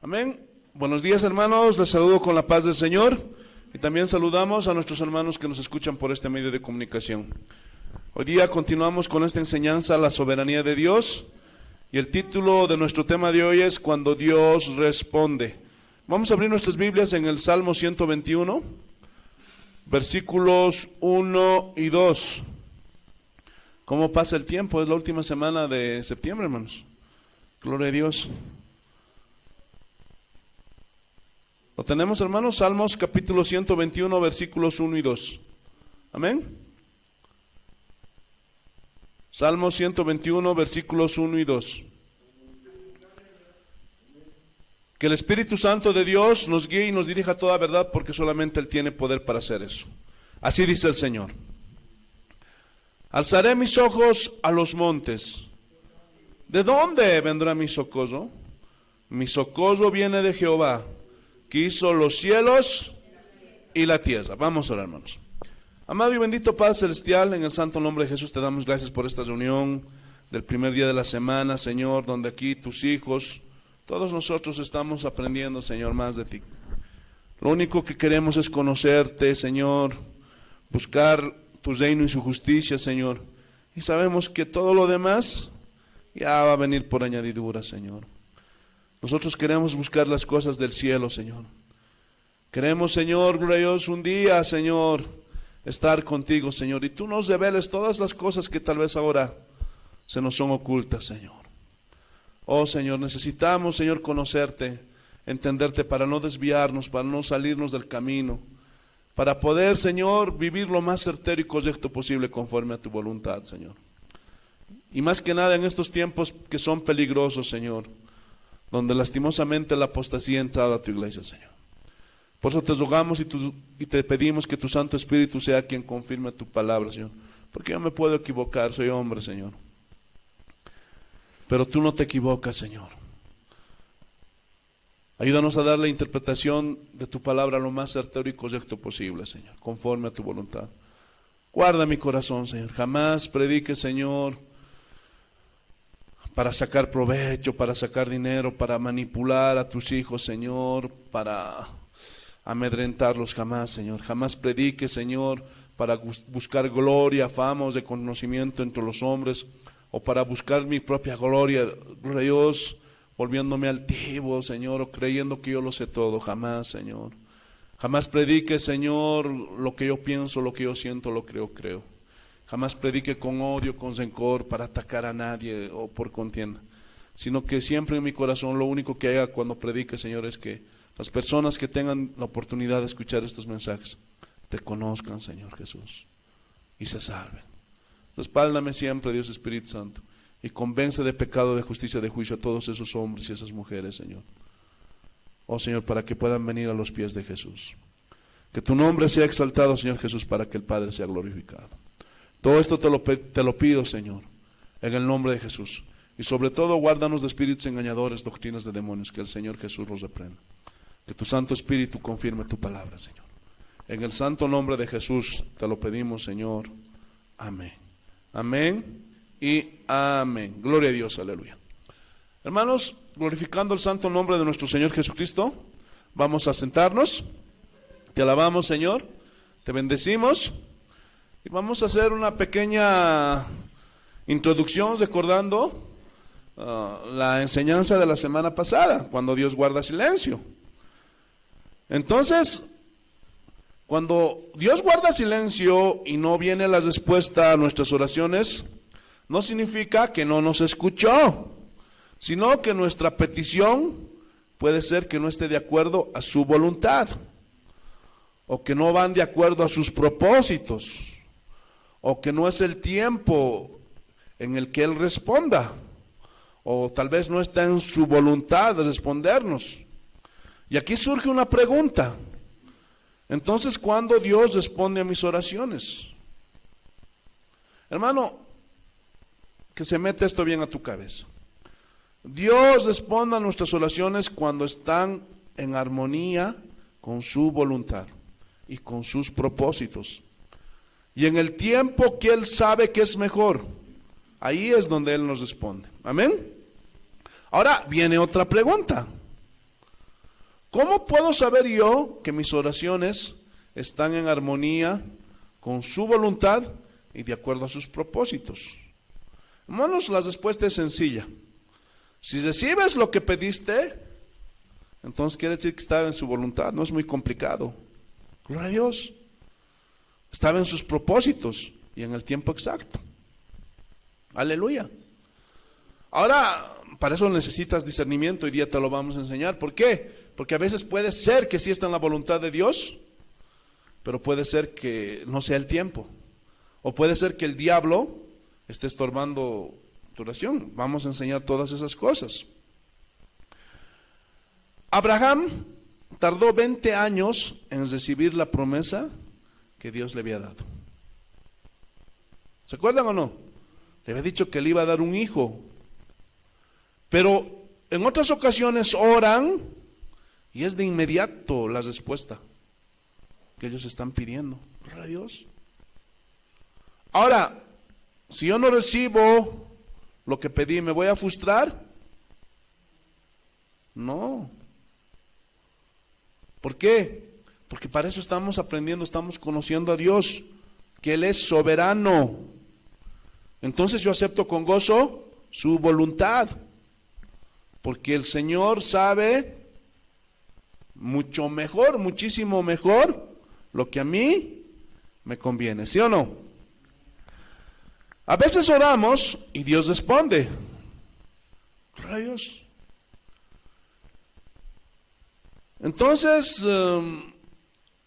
Amén. Buenos días, hermanos, les saludo con la paz del Señor y también saludamos a nuestros hermanos que nos escuchan por este medio de comunicación. Hoy día continuamos con esta enseñanza, la soberanía de Dios, y el título de nuestro tema de hoy es Cuando Dios responde. Vamos a abrir nuestras Biblias en el Salmo 121, versículos 1 y 2. ¿Cómo pasa el tiempo? Es la última semana de septiembre, hermanos. Gloria a Dios. ¿Lo tenemos, hermanos? Salmos capítulo 121, versículos 1 y 2. Amén. Salmos 121, versículos 1 y 2. Que el Espíritu Santo de Dios nos guíe y nos dirija a toda verdad, porque solamente Él tiene poder para hacer eso. Así dice el Señor. Alzaré mis ojos a los montes. ¿De dónde vendrá mi socorro? Mi socorro viene de Jehová, que hizo los cielos y la tierra. Vamos a orar, hermanos. Amado y bendito Padre Celestial, en el santo nombre de Jesús te damos gracias por esta reunión del primer día de la semana, Señor, donde aquí tus hijos, todos nosotros estamos aprendiendo, Señor, más de ti. Lo único que queremos es conocerte, Señor, buscar tu reino y su justicia, Señor. Y sabemos que todo lo demás ya va a venir por añadidura, Señor. Nosotros queremos buscar las cosas del cielo, Señor. Queremos, Señor, glorioso, un día, Señor, estar contigo, Señor. Y tú nos reveles todas las cosas que tal vez ahora se nos son ocultas, Señor. Oh, Señor, necesitamos, Señor, conocerte, entenderte para no desviarnos, para no salirnos del camino, para poder, Señor, vivir lo más certero y correcto posible conforme a tu voluntad, Señor. Y más que nada en estos tiempos que son peligrosos, Señor, donde lastimosamente la apostasía ha entrado a tu iglesia, Señor. Por eso te rogamos y te pedimos que tu Santo Espíritu sea quien confirme tu palabra, Señor. Porque yo me puedo equivocar, soy hombre, Señor. Pero tú no te equivocas, Señor. Ayúdanos a dar la interpretación de tu palabra lo más certero y correcto posible, Señor, conforme a tu voluntad. Guarda mi corazón, Señor. Jamás predique, Señor, para sacar provecho, para sacar dinero, para manipular a tus hijos, Señor, para amedrentarlos, jamás, Señor. Jamás predique, Señor, para buscar gloria, fama o reconocimiento entre los hombres, o para buscar mi propia gloria, Dios, volviéndome altivo, Señor, o creyendo que yo lo sé todo. Jamás, Señor. Jamás predique, Señor, lo que yo pienso, lo que yo siento, lo que yo creo. Jamás predique con odio, con rencor, para atacar a nadie o por contienda, sino que siempre en mi corazón lo único que haga cuando predique, Señor, es que las personas que tengan la oportunidad de escuchar estos mensajes te conozcan, Señor Jesús, y se salven. Respáldame siempre, Dios Espíritu Santo, y convence de pecado, de justicia, de juicio a todos esos hombres y esas mujeres, Señor. Oh, Señor, para que puedan venir a los pies de Jesús. Que tu nombre sea exaltado, Señor Jesús, para que el Padre sea glorificado. Todo esto te lo pido, Señor, en el nombre de Jesús. Y sobre todo, guárdanos de espíritus engañadores, doctrinas de demonios, que el Señor Jesús los reprenda. Que tu Santo Espíritu confirme tu palabra, Señor. En el santo nombre de Jesús te lo pedimos, Señor. Amén. Amén y amén. Gloria a Dios, aleluya. Hermanos, glorificando el santo nombre de nuestro Señor Jesucristo, vamos a sentarnos. Te alabamos, Señor. Te bendecimos. Y vamos a hacer una pequeña introducción recordando la enseñanza de la semana pasada, cuando Dios guarda silencio. Entonces, cuando Dios guarda silencio y no viene la respuesta a nuestras oraciones, no significa que no nos escuchó, sino que nuestra petición puede ser que no esté de acuerdo a su voluntad, o que no van de acuerdo a sus propósitos, o que no es el tiempo en el que Él responda, o tal vez no está en su voluntad de respondernos. Y aquí surge una pregunta. Entonces, ¿cuándo Dios responde a mis oraciones? Hermano, que se mete esto bien a tu cabeza. Dios responde a nuestras oraciones cuando están en armonía con su voluntad y con sus propósitos. Y en el tiempo que Él sabe que es mejor, ahí es donde Él nos responde. Amén. Ahora viene otra pregunta. ¿Cómo puedo saber yo que mis oraciones están en armonía con su voluntad y de acuerdo a sus propósitos? Hermanos, la respuesta es sencilla. Si recibes lo que pediste, entonces quiere decir que estaba en su voluntad, no es muy complicado. Gloria a Dios. Estaba en sus propósitos y en el tiempo exacto. Aleluya. Ahora, para eso necesitas discernimiento, hoy día te lo vamos a enseñar. ¿Por qué? Porque a veces puede ser que sí está en la voluntad de Dios, pero puede ser que no sea el tiempo. O puede ser que el diablo esté estorbando tu oración. Vamos a enseñar todas esas cosas. Abraham tardó 20 años en recibir la promesa que Dios le había dado. ¿Se acuerdan o no? Le había dicho que le iba a dar un hijo. Pero en otras ocasiones oran y es de inmediato la respuesta que ellos están pidiendo. Gloria a Dios. Ahora, si yo no recibo lo que pedí, ¿me voy a frustrar? No. ¿Por qué? Porque para eso estamos aprendiendo, estamos conociendo a Dios, que Él es soberano. Entonces yo acepto con gozo su voluntad, porque el Señor sabe mucho mejor, muchísimo mejor lo que a mí me conviene, ¿sí o no? A veces oramos y Dios responde. Gloria a Dios. Entonces,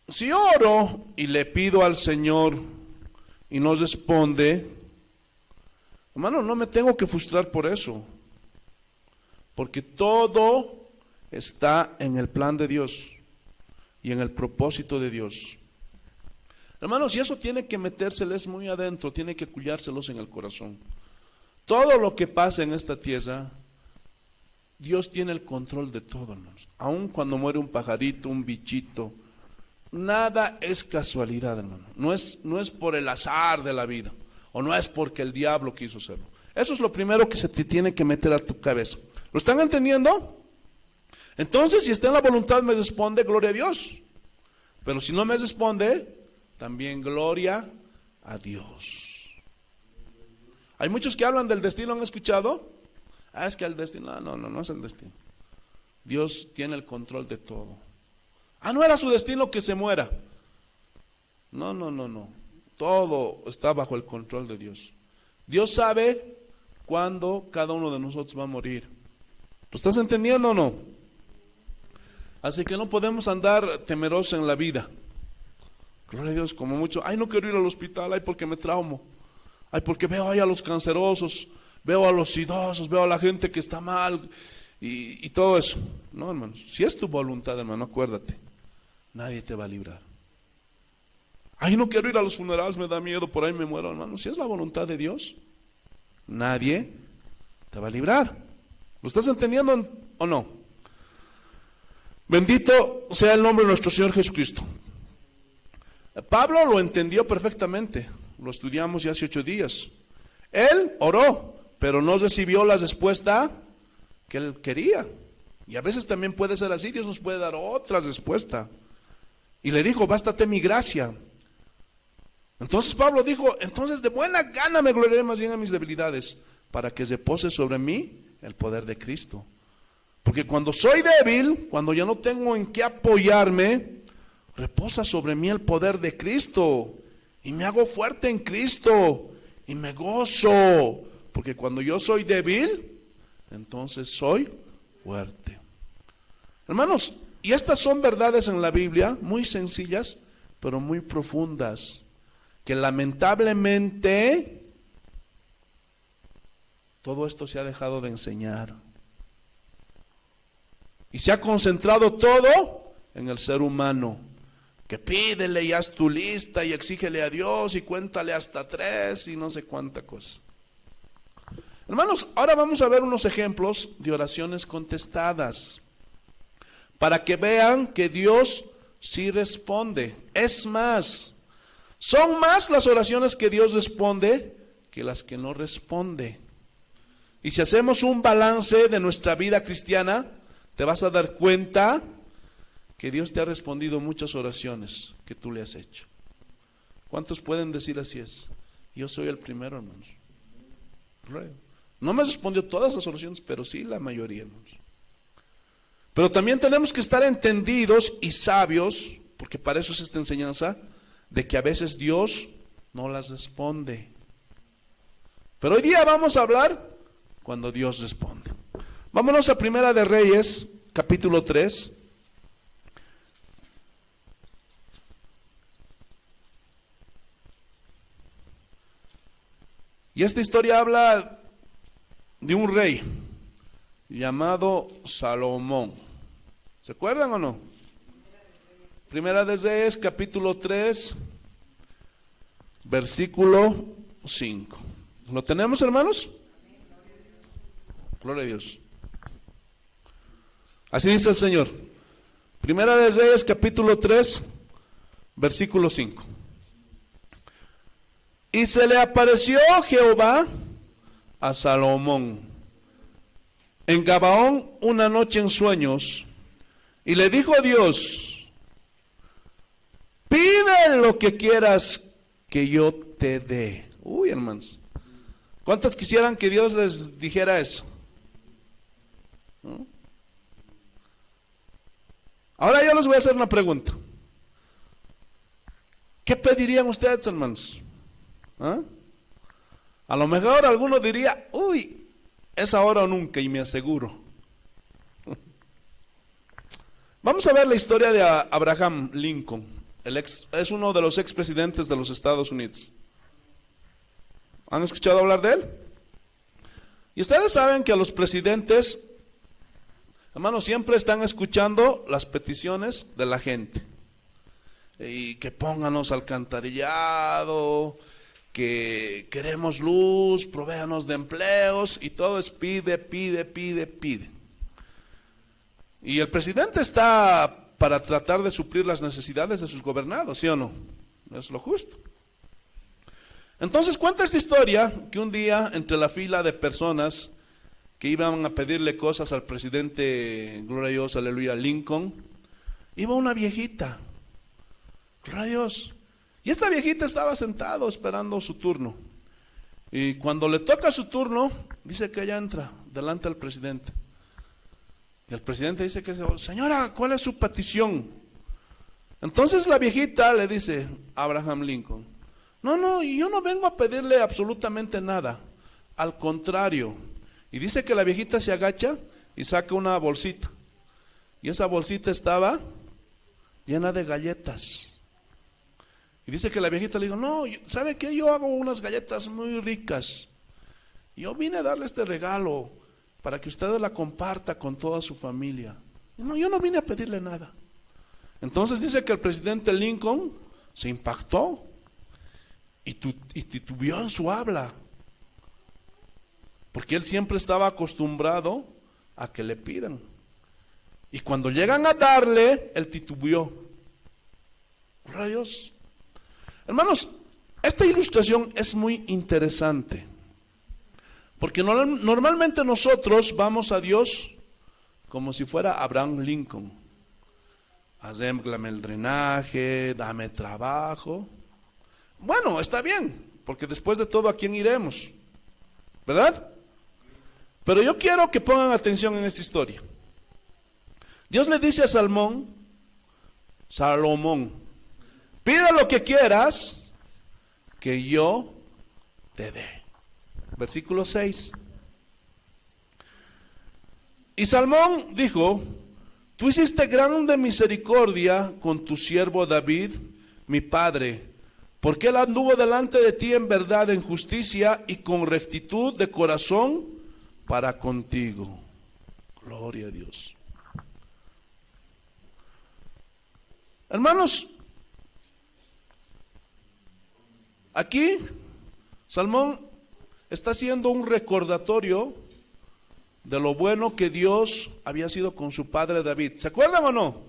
si oro y le pido al Señor y no responde, hermano, no me tengo que frustrar por eso, porque todo está en el plan de Dios y en el propósito de Dios. Hermanos, y eso tiene que metérseles muy adentro, tiene que cuidárselos en el corazón. Todo lo que pasa en esta tierra, Dios tiene el control de todo, hermanos. Aun cuando muere un pajarito, un bichito, nada es casualidad, hermano. No es por el azar de la vida, o no es porque el diablo quiso hacerlo. Eso es lo primero que se te tiene que meter a tu cabeza. ¿Lo están entendiendo? Entonces, si está en la voluntad, me responde, gloria a Dios. Pero si no me responde, también gloria a Dios. Hay muchos que hablan del destino, ¿han escuchado? Es que el destino, no es el destino. Dios tiene el control de todo. No era su destino que se muera. No. Todo está bajo el control de Dios. Dios sabe cuándo cada uno de nosotros va a morir. ¿Lo estás entendiendo o no? Así que no podemos andar temerosos en la vida. Gloria a Dios, como mucho. No quiero ir al hospital, porque me traumo. Porque veo ahí a los cancerosos, veo a los idosos, veo a la gente que está mal y todo eso. No, hermanos, si es tu voluntad, hermano, acuérdate, nadie te va a librar. No quiero ir a los funerales, me da miedo, por ahí me muero, hermano. Si es la voluntad de Dios, nadie te va a librar. ¿Lo estás entendiendo o no? Bendito sea el nombre de nuestro Señor Jesucristo. Pablo lo entendió perfectamente, lo estudiamos ya hace 8 días. Él oró, pero no recibió la respuesta que él quería. Y a veces también puede ser así, Dios nos puede dar otra respuesta. Y le dijo, bástate mi gracia. Entonces Pablo dijo, entonces de buena gana me gloriaré más bien a mis debilidades, para que repose sobre mí el poder de Cristo. Porque cuando soy débil, cuando ya no tengo en qué apoyarme, reposa sobre mí el poder de Cristo. Y me hago fuerte en Cristo. Y me gozo. Porque cuando yo soy débil, entonces soy fuerte. Hermanos, y estas son verdades en la Biblia, muy sencillas, pero muy profundas, que lamentablemente todo esto se ha dejado de enseñar. Y se ha concentrado todo en el ser humano, que pídele y haz tu lista y exígele a Dios y cuéntale hasta 3 y no sé cuánta cosa. Hermanos, ahora vamos a ver unos ejemplos de oraciones contestadas, para que vean que Dios sí responde. Es más, son más las oraciones que Dios responde que las que no responde. Y si hacemos un balance de nuestra vida cristiana, te vas a dar cuenta que Dios te ha respondido muchas oraciones que tú le has hecho? ¿Cuántos pueden decir así es? Yo soy el primero, hermanos. No me respondió todas las oraciones, pero sí la mayoría, hermanos. Pero también tenemos que estar entendidos y sabios, porque para eso es esta enseñanza, de que a veces Dios no las responde. Pero hoy día vamos a hablar cuando Dios responde. Vámonos a Primera de Reyes, capítulo 3. Y esta historia habla de un rey llamado Salomón. ¿Se acuerdan o no? Primera de Reyes, capítulo 3, versículo 5. ¿Lo tenemos, hermanos? Gloria a Dios. Así dice el Señor. Primera de Reyes, capítulo 3, versículo 5. Y se le apareció Jehová a Salomón en Gabaón una noche en sueños, y le dijo Dios: pide lo que quieras que yo te dé. Uy, hermanos, ¿cuántos quisieran que Dios les dijera eso? ¿No? Ahora yo les voy a hacer una pregunta. ¿Qué pedirían ustedes, hermanos? ¿Ah? A lo mejor alguno diría: uy, es ahora o nunca, y me aseguro. Vamos a ver la historia de Abraham Lincoln. Es uno de los expresidentes de los Estados Unidos. ¿Han escuchado hablar de él? Y ustedes saben que a los presidentes, hermanos, siempre están escuchando las peticiones de la gente. Y que pónganos alcantarillado, que queremos luz, provéanos de empleos, y todo es pide, pide, pide, pide. Y el presidente está para tratar de suplir las necesidades de sus gobernados, ¿sí o no? Es lo justo. Entonces cuenta esta historia que un día, entre la fila de personas que iban a pedirle cosas al presidente, gloria a Dios, aleluya, Lincoln, iba una viejita, gloria a Dios. Y esta viejita estaba sentada esperando su turno. Y cuando le toca su turno, dice que ella entra delante del presidente. Y el presidente dice que, señora, ¿cuál es su petición? Entonces la viejita le dice a Abraham Lincoln: no, yo no vengo a pedirle absolutamente nada. Al contrario. Y dice que la viejita se agacha y saca una bolsita. Y esa bolsita estaba llena de galletas. Y dice que la viejita le dijo: no, ¿sabe qué? Yo hago unas galletas muy ricas. Yo vine a darle este regalo para que usted la comparta con toda su familia. No, yo no vine a pedirle nada. Entonces dice que el presidente Lincoln se impactó y titubeó en su habla, porque él siempre estaba acostumbrado a que le pidan. Y cuando llegan a darle, él titubeó. ¡Gloria a Dios! Hermanos, esta ilustración es muy interesante, porque normalmente nosotros vamos a Dios como si fuera Abraham Lincoln. Hazme el drenaje, dame trabajo. Bueno, está bien, porque después de todo, ¿a quién iremos? ¿Verdad? Pero yo quiero que pongan atención en esta historia. Dios le dice a Salomón, pide lo que quieras que yo te dé. Versículo 6. Y Salomón dijo: tú hiciste grande misericordia con tu siervo David, mi padre, porque él anduvo delante de ti en verdad, en justicia y con rectitud de corazón para contigo. Gloria a Dios. Hermanos, aquí Salomón está haciendo un recordatorio de lo bueno que Dios había sido con su padre David. ¿Se acuerdan o no?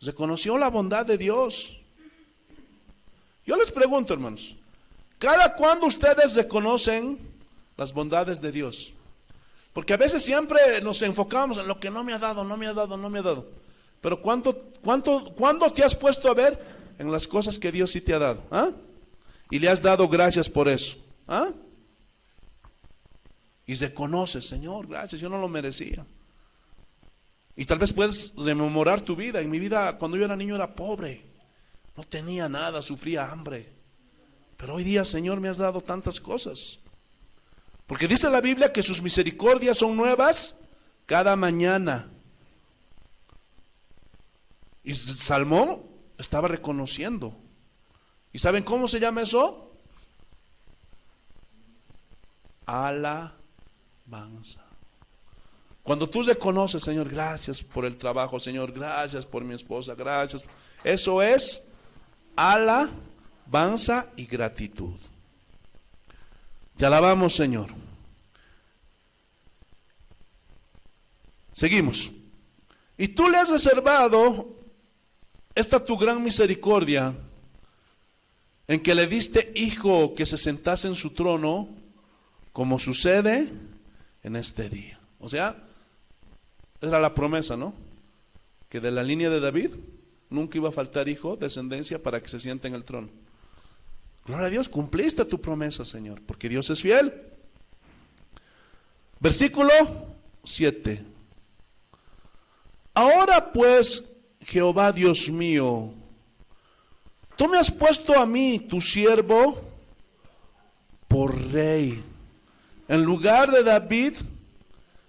Reconoció la bondad de Dios. Yo les pregunto, hermanos, ¿cada cuándo ustedes reconocen las bondades de Dios? Porque a veces siempre nos enfocamos en lo que no me ha dado. Pero ¿cuándo te has puesto a ver en las cosas que Dios sí te ha dado? ¿Ah? Y le has dado gracias por eso. ¿Ah? Y reconoces, Señor, gracias, yo no lo merecía. Y tal vez puedes rememorar tu vida. En mi vida, cuando yo era niño, era pobre. No tenía nada, sufría hambre. Pero hoy día, Señor, me has dado tantas cosas. Porque dice la Biblia que sus misericordias son nuevas cada mañana. Y Salmón estaba reconociendo. ¿Y saben cómo se llama eso? Alabanza. Cuando tú reconoces, Señor, gracias por el trabajo, Señor, gracias por mi esposa, gracias. Eso es alabanza y gratitud. Te alabamos, Señor. Seguimos. Y tú le has reservado esta tu gran misericordia en que le diste hijo que se sentase en su trono, como sucede en este día. O sea, era la promesa, ¿no? Que de la línea de David nunca iba a faltar hijo, descendencia, para que se siente en el trono. Gloria a Dios, cumpliste tu promesa, Señor, porque Dios es fiel. Versículo 7. Ahora pues, Jehová Dios mío, tú me has puesto a mí, tu siervo, por rey, en lugar de David,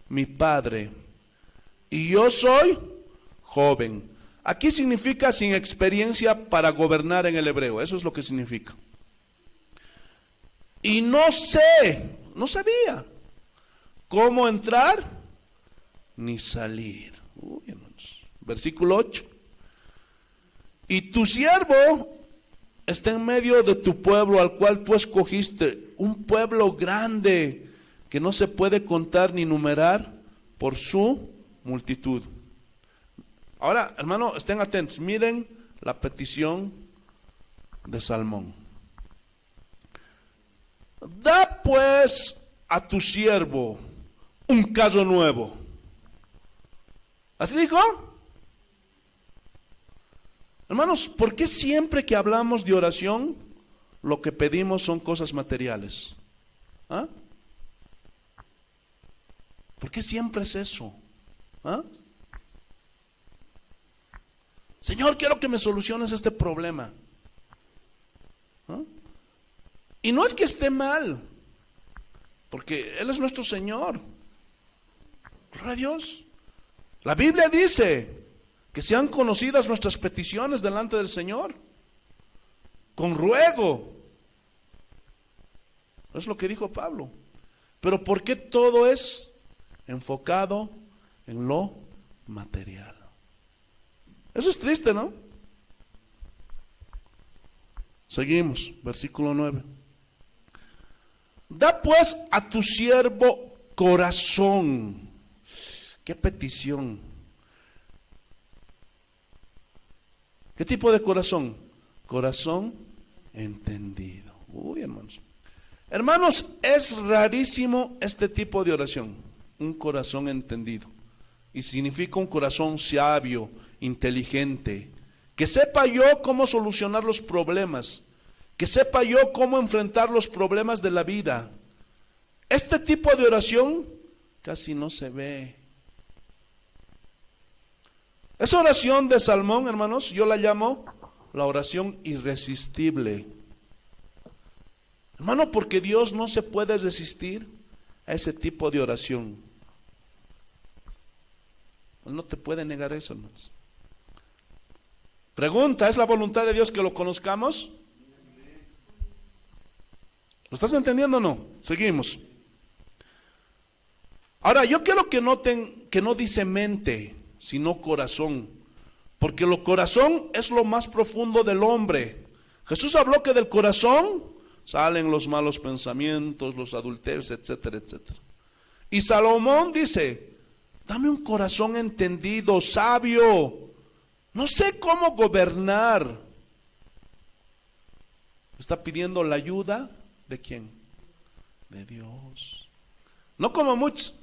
mi padre, y yo soy joven. Aquí significa sin experiencia para gobernar en el hebreo, eso es lo que significa. Y no sabía cómo entrar ni salir. Uy, hermanos. Versículo 8. Y tu siervo está en medio de tu pueblo, al cual tú escogiste, un pueblo grande que no se puede contar ni numerar por su multitud. Ahora, hermano, estén atentos, miren la petición de Salmón. Da pues a tu siervo un caso nuevo. ¿Así dijo? Hermanos, ¿por qué siempre que hablamos de oración lo que pedimos son cosas materiales? ¿Ah? ¿Por qué siempre es eso? ¿Ah? Señor, quiero que me soluciones este problema. ¿Ah? Y no es que esté mal, porque Él es nuestro Señor. Gloria a Dios. La Biblia dice que sean conocidas nuestras peticiones delante del Señor, con ruego. Es lo que dijo Pablo. Pero ¿por qué todo es enfocado en lo material? Eso es triste, ¿no? Seguimos, versículo 9. Da pues a tu siervo corazón. ¿Qué petición? ¿Qué tipo de corazón? Corazón entendido. Uy, hermanos. Hermanos, es rarísimo este tipo de oración. Un corazón entendido. Y significa un corazón sabio, inteligente. Que sepa yo cómo solucionar los problemas. Que sepa yo cómo enfrentar los problemas de la vida. Este tipo de oración casi no se ve. Esa oración de Salmón, hermanos, yo la llamo la oración irresistible. Hermano, porque Dios no se puede resistir a ese tipo de oración. Él no te puede negar eso, hermanos. Pregunta, ¿es la voluntad de Dios que lo conozcamos? ¿Lo estás entendiendo o no? Seguimos. Ahora, yo quiero que noten que no dice mente, sino corazón, porque lo corazón es lo más profundo del hombre. Jesús habló que del corazón salen los malos pensamientos, los adulterios, etcétera, etcétera. Y Salomón dice, dame un corazón entendido, sabio, no sé cómo gobernar. Está pidiendo la ayuda ¿de quién? De Dios. No como muchos.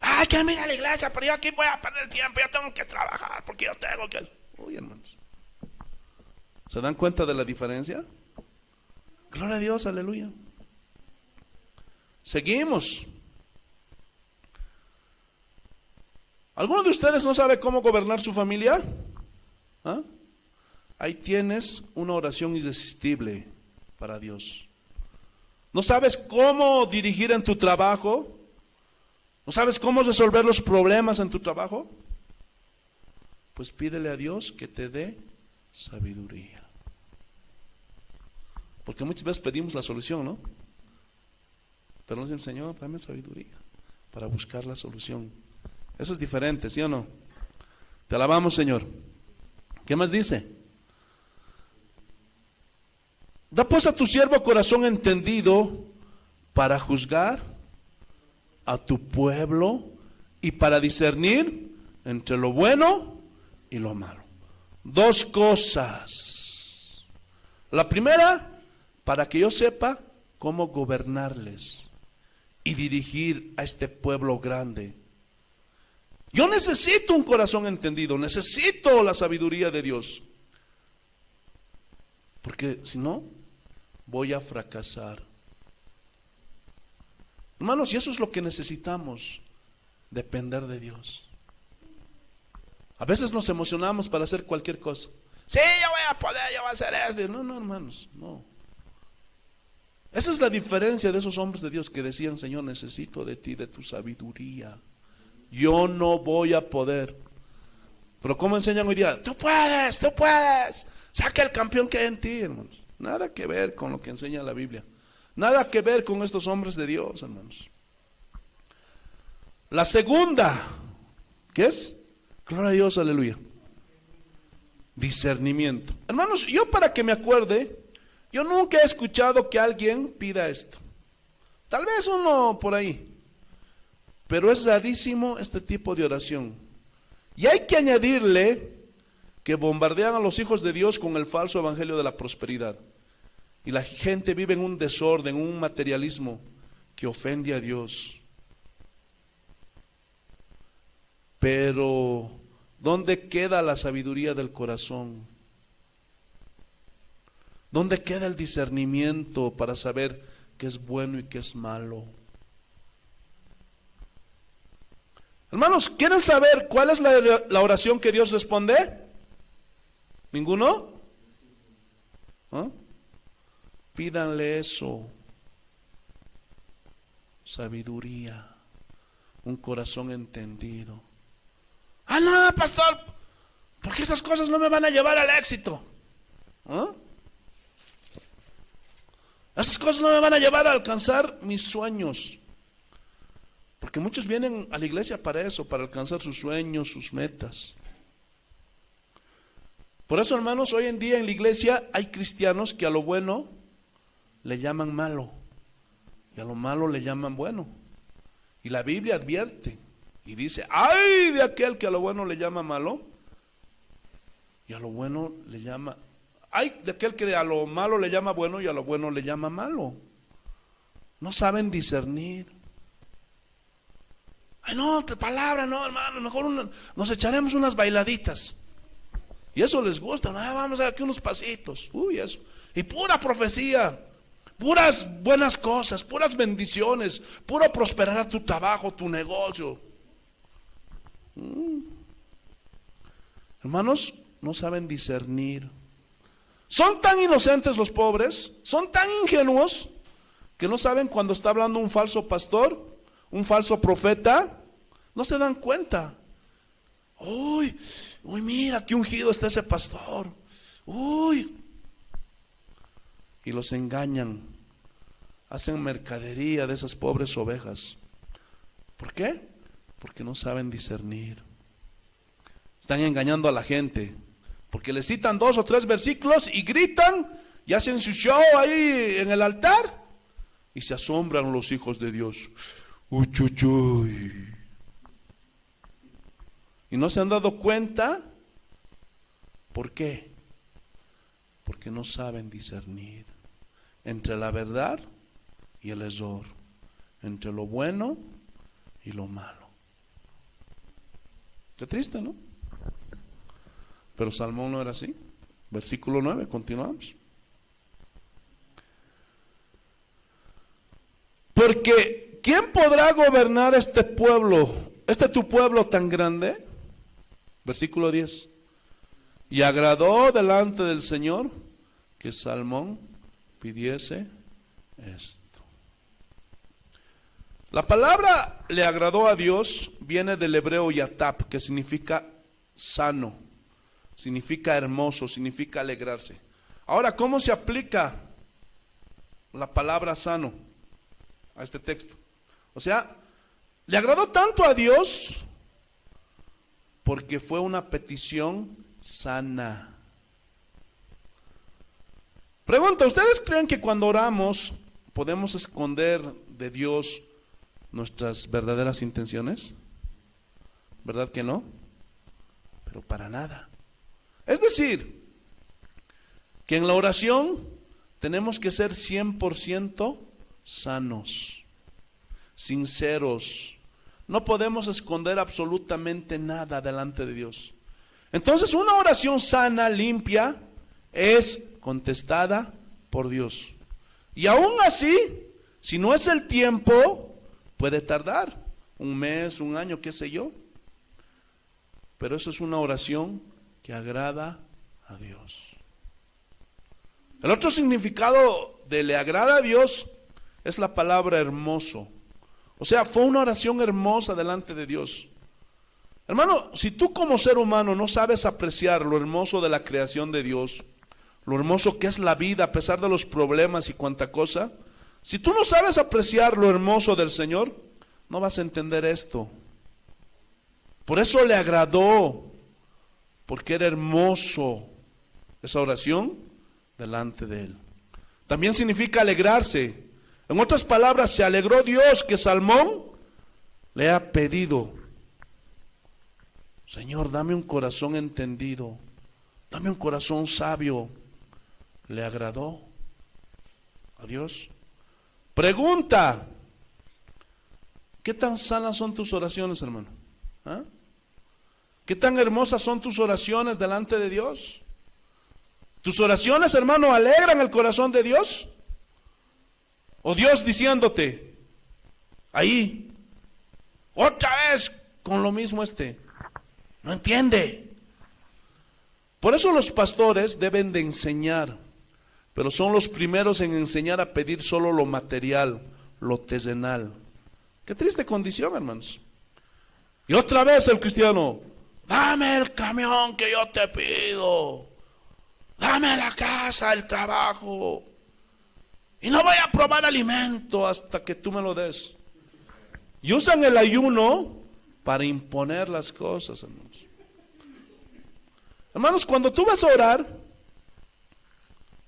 Ay, que mira la iglesia, pero yo aquí voy a perder tiempo, yo tengo que trabajar, porque yo tengo que... Uy, hermanos, ¿se dan cuenta de la diferencia? Gloria a Dios, aleluya. Seguimos. ¿Alguno de ustedes no sabe cómo gobernar su familia? ¿Ah? Ahí tienes una oración irresistible para Dios. ¿No sabes cómo dirigir en tu trabajo? ¿No sabes cómo resolver los problemas en tu trabajo? Pues pídele a Dios que te dé sabiduría. Porque muchas veces pedimos la solución, ¿no? Pero nos dicen, Señor, dame sabiduría para buscar la solución. Eso es diferente, ¿sí o no? Te alabamos, Señor. ¿Qué más dice? Da pues a tu siervo corazón entendido para juzgar a tu pueblo y para discernir entre lo bueno y lo malo. Dos cosas. La primera, para que yo sepa cómo gobernarles y dirigir a este pueblo grande. Yo necesito un corazón entendido, necesito la sabiduría de Dios. Porque si no, voy a fracasar. Hermanos, y eso es lo que necesitamos, depender de Dios. A veces nos emocionamos para hacer cualquier cosa. Sí, yo voy a poder, yo voy a hacer esto. No, hermanos, no. Esa es la diferencia de esos hombres de Dios que decían, Señor, necesito de ti, de tu sabiduría. Yo no voy a poder. Pero ¿cómo enseñan hoy día? Tú puedes. Saca el campeón que hay en ti, hermanos. Nada que ver con lo que enseña la Biblia. Nada que ver con estos hombres de Dios, hermanos. La segunda, ¿qué es? Gloria a Dios, aleluya. Discernimiento. Hermanos, yo para que me acuerde, yo nunca he escuchado que alguien pida esto. Tal vez uno por ahí. Pero es rarísimo este tipo de oración. Y hay que añadirle que bombardean a los hijos de Dios con el falso evangelio de la prosperidad. Y la gente vive en un desorden, un materialismo que ofende a Dios. Pero, ¿dónde queda la sabiduría del corazón? ¿Dónde queda el discernimiento para saber qué es bueno y qué es malo? Hermanos, ¿quieren saber cuál es la oración que Dios responde? ¿Ninguno? ¿Ah? Pídanle eso. Sabiduría. Un corazón entendido. Ah, no, pastor, porque esas cosas no me van a llevar al éxito. ¿Ah? Esas cosas no me van a llevar a alcanzar mis sueños. Porque muchos vienen a la iglesia para eso, para alcanzar sus sueños, sus metas. Por eso, hermanos, hoy en día en la iglesia hay cristianos que a lo bueno le llaman malo y a lo malo le llaman bueno. Y la Biblia advierte y dice, ¡ay de aquel que a lo bueno le llama malo y a lo bueno le llama... ¡Ay de aquel que a lo malo le llama bueno y a lo bueno le llama malo! No saben discernir. Ay, no, palabra, no, hermano, mejor nos echaremos unas bailaditas. Y eso les gusta, ¿no? Vamos a dar aquí unos pasitos. Uy, eso. Y pura profecía, puras buenas cosas, puras bendiciones, puro prosperar tu trabajo, tu negocio. Hermanos, no saben discernir. Son tan inocentes los pobres, son tan ingenuos, que no saben cuando está hablando un falso pastor, un falso profeta, no se dan cuenta. Uy, mira qué ungido está ese pastor. Uy. Y los engañan. Hacen mercadería de esas pobres ovejas. ¿Por qué? Porque no saben discernir. Están engañando a la gente. Porque les citan 2 o 3 versículos y gritan y hacen su show ahí en el altar. Y se asombran los hijos de Dios. Uy, uy, uy. Y no se han dado cuenta. ¿Por qué? Porque no saben discernir entre la verdad y el error, entre lo bueno y lo malo. Qué triste, ¿no? Pero Salmón no era así. Versículo 9, continuamos. Porque ¿quién podrá gobernar este pueblo, tu pueblo tan grande? Versículo 10. Y agradó delante del Señor que Salmón pidiese esto. La palabra le agradó a Dios viene del hebreo yatab, que significa sano, significa hermoso, significa alegrarse. Ahora, ¿cómo se aplica la palabra sano a este texto? O sea, le agradó tanto a Dios porque fue una petición sana. Pregunta, ¿ustedes creen que cuando oramos podemos esconder de Dios nuestras verdaderas intenciones? ¿Verdad que no? Pero para nada. Es decir, que en la oración tenemos que ser 100% sanos, sinceros. No podemos esconder absolutamente nada delante de Dios. Entonces, una oración sana, limpia, es contestada por Dios. Y aún así, si no es el tiempo, puede tardar un mes, un año, qué sé yo. Pero eso es una oración que agrada a Dios. El otro significado de le agrada a Dios es la palabra hermoso. O sea, fue una oración hermosa delante de Dios. Hermano, si tú como ser humano no sabes apreciar lo hermoso de la creación de Dios, lo hermoso que es la vida a pesar de los problemas y cuanta cosa, si tú no sabes apreciar lo hermoso del Señor, no vas a entender esto. Por eso le agradó, porque era hermoso esa oración delante de Él. También significa alegrarse. En otras palabras, se alegró Dios que Salmón le ha pedido: Señor, dame un corazón entendido, dame un corazón sabio. ¿Le agradó a Dios? Pregunta: ¿qué tan sanas son tus oraciones, hermano? ¿Ah? ¿Qué tan hermosas son tus oraciones delante de Dios? ¿Tus oraciones, hermano, alegran el corazón de Dios? ¿O Dios diciéndote ahí, otra vez con lo mismo no entiende? Por eso los pastores deben de enseñar, pero son los primeros en enseñar a pedir solo lo material, lo terrenal. Qué triste condición, hermanos. Y otra vez el cristiano: dame el camión que yo te pido, dame la casa, el trabajo, y no voy a probar alimento hasta que tú me lo des. Y usan el ayuno para imponer las cosas, hermanos. Hermanos, cuando tú vas a orar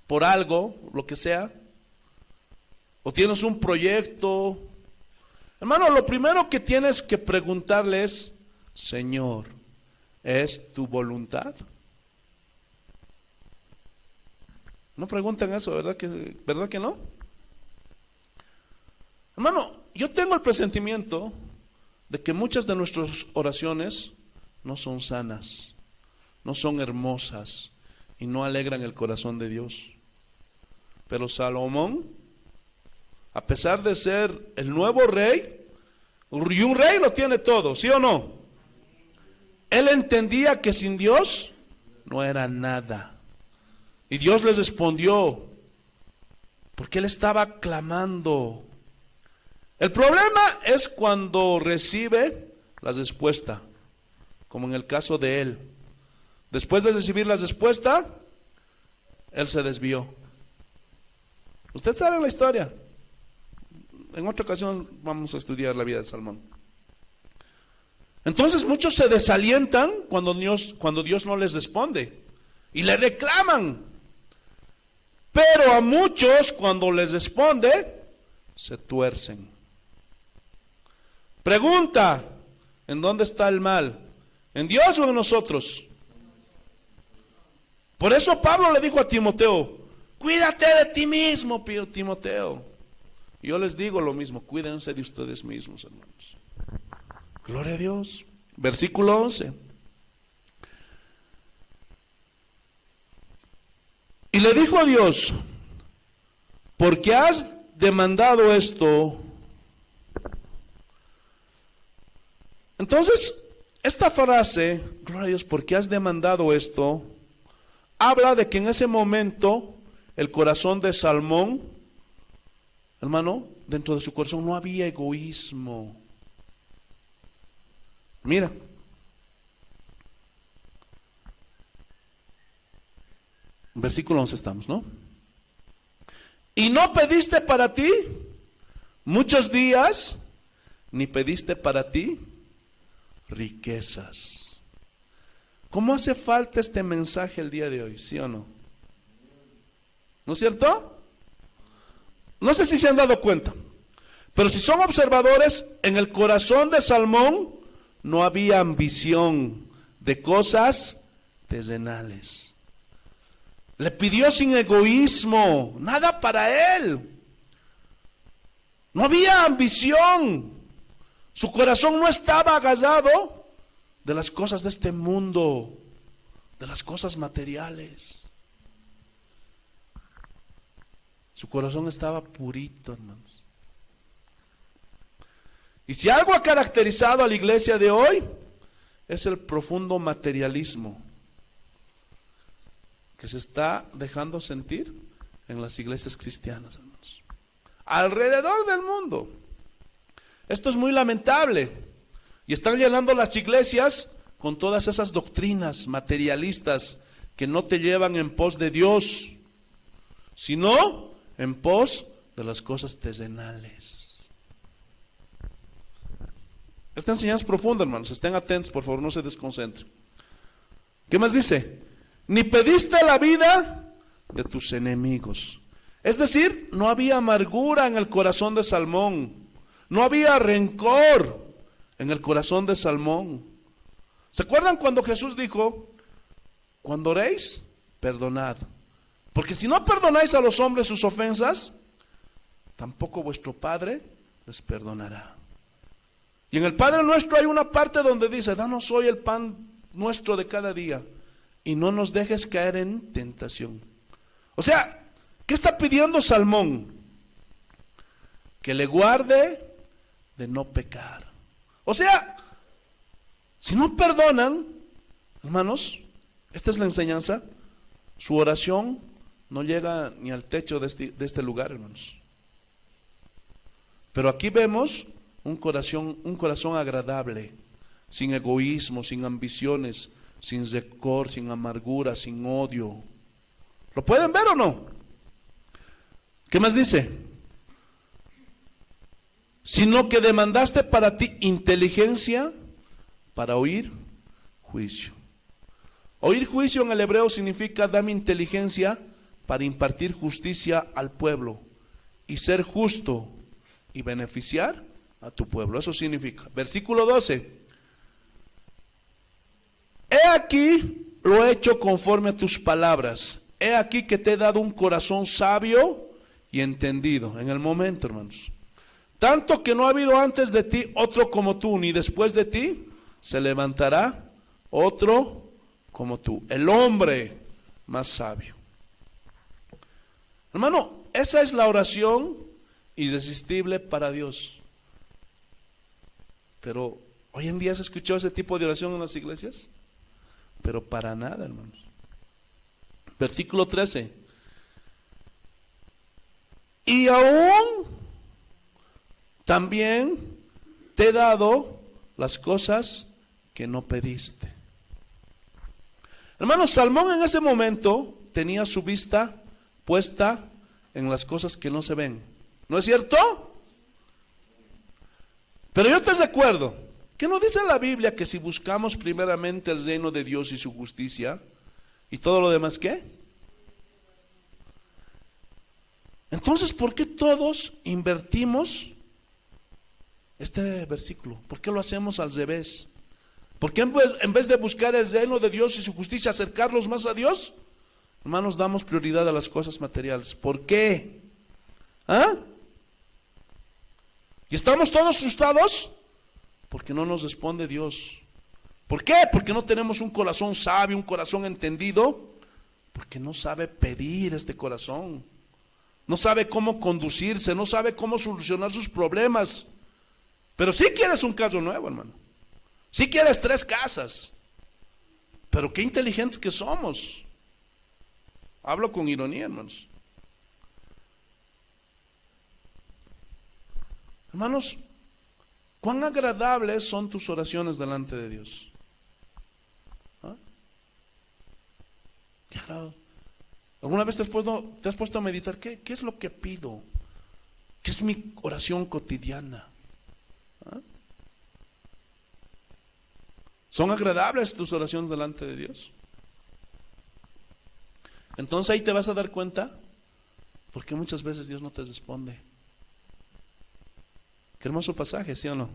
por algo, lo que sea, o tienes un proyecto, hermano, lo primero que tienes que preguntarle es: Señor, ¿es tu voluntad? No preguntan eso, ¿verdad que no? Hermano, yo tengo el presentimiento de que muchas de nuestras oraciones no son sanas, no son hermosas y no alegran el corazón de Dios. Pero Salomón, a pesar de ser el nuevo rey, y un rey lo tiene todo, ¿sí o no? Él entendía que sin Dios no era nada. Y Dios les respondió, porque él estaba clamando. El problema es cuando recibe la respuesta, como en el caso de él. Después de recibir la respuesta, él se desvió. Usted sabe la historia. En otra ocasión vamos a estudiar la vida de Salmón. Entonces muchos se desalientan cuando Dios no les responde y le reclaman. Pero a muchos, cuando les responde, se tuercen. Pregunta: ¿en dónde está el mal? ¿En Dios o en nosotros? Por eso Pablo le dijo a Timoteo: cuídate de ti mismo, Timoteo. Y yo les digo lo mismo: cuídense de ustedes mismos, hermanos. Gloria a Dios. Versículo 11. Y le dijo a Dios: porque has demandado esto. Entonces, esta frase, gloria a Dios, porque has demandado esto, habla de que en ese momento el corazón de Salmón, hermano, dentro de su corazón no había egoísmo. Mira, versículo 11 estamos, ¿no? Y no pediste para ti muchos días, ni pediste para ti riquezas. ¿Cómo hace falta este mensaje el día de hoy? ¿Sí o no? ¿No es cierto? No sé si se han dado cuenta, pero si son observadores, en el corazón de Salmón no había ambición de cosas terrenales. Le pidió sin egoísmo, nada para él. No había ambición. Su corazón no estaba agarrado de las cosas de este mundo, de las cosas materiales. Su corazón estaba purito, hermanos. Y si algo ha caracterizado a la iglesia de hoy, es el profundo materialismo que se está dejando sentir en las iglesias cristianas, hermanos, alrededor del mundo. Esto es muy lamentable, y están llenando las iglesias con todas esas doctrinas materialistas que no te llevan en pos de Dios, sino en pos de las cosas terrenales. Esta enseñanza es profunda, hermanos, estén atentos, por favor, no se desconcentren. ¿Qué más dice? Ni pediste la vida de tus enemigos. Es decir, no había amargura en el corazón de Salmón, no había rencor en el corazón de Salmón. ¿Se acuerdan cuando Jesús dijo: cuando oréis, perdonad? Porque si no perdonáis a los hombres sus ofensas, tampoco vuestro Padre les perdonará. Y en el Padre Nuestro hay una parte donde dice: danos hoy el pan nuestro de cada día, y no nos dejes caer en tentación. O sea, ¿qué está pidiendo Salmón? Que le guarde de no pecar. O sea, si no perdonan, hermanos, esta es la enseñanza, su oración no llega ni al techo de este lugar, hermanos. Pero aquí vemos un corazón agradable, sin egoísmo, sin ambiciones, sin rencor, sin amargura, sin odio. ¿Lo pueden ver o no? ¿Qué más dice? Sino que demandaste para ti inteligencia para oír juicio. Oír juicio en el hebreo significa: dame inteligencia para impartir justicia al pueblo y ser justo y beneficiar a tu pueblo. Eso significa. Versículo 12. He aquí lo he hecho conforme a tus palabras. He aquí que te he dado un corazón sabio y entendido. En el momento, hermanos. Tanto que no ha habido antes de ti otro como tú, ni después de ti se levantará otro como tú. El hombre más sabio. Hermano, esa es la oración irresistible para Dios. Pero hoy en día se escuchó ese tipo de oración en las iglesias. Pero para nada, hermanos. Versículo 13. Y aún también te he dado las cosas que no pediste. Hermanos, Salmón en ese momento tenía su vista puesta en las cosas que no se ven. ¿No es cierto? Pero yo te recuerdo, ¿qué no dice la Biblia que si buscamos primeramente el reino de Dios y su justicia, y todo lo demás qué? Entonces, ¿por qué todos invertimos este versículo? ¿Por qué lo hacemos al revés? ¿Por qué en vez de buscar el reino de Dios y su justicia, acercarlos más a Dios, hermanos, damos prioridad a las cosas materiales? ¿Por qué? ¿Ah? ¿Y estamos todos frustrados? Porque no nos responde Dios. ¿Por qué? Porque no tenemos un corazón sabio, un corazón entendido. Porque no sabe pedir este corazón. No sabe cómo conducirse, no sabe cómo solucionar sus problemas. Pero sí quieres un carro nuevo, hermano. Sí quieres 3 casas. Pero qué inteligentes que somos. Hablo con ironía, hermanos. Hermanos, cuán agradables son tus oraciones delante de Dios. ¿Ah? Qué agradable. ¿Alguna vez te has puesto a meditar qué es lo que pido? ¿Qué es mi oración cotidiana? ¿Ah? ¿Son agradables tus oraciones delante de Dios? Entonces ahí te vas a dar cuenta porque muchas veces Dios no te responde. Qué hermoso pasaje, ¿sí o no?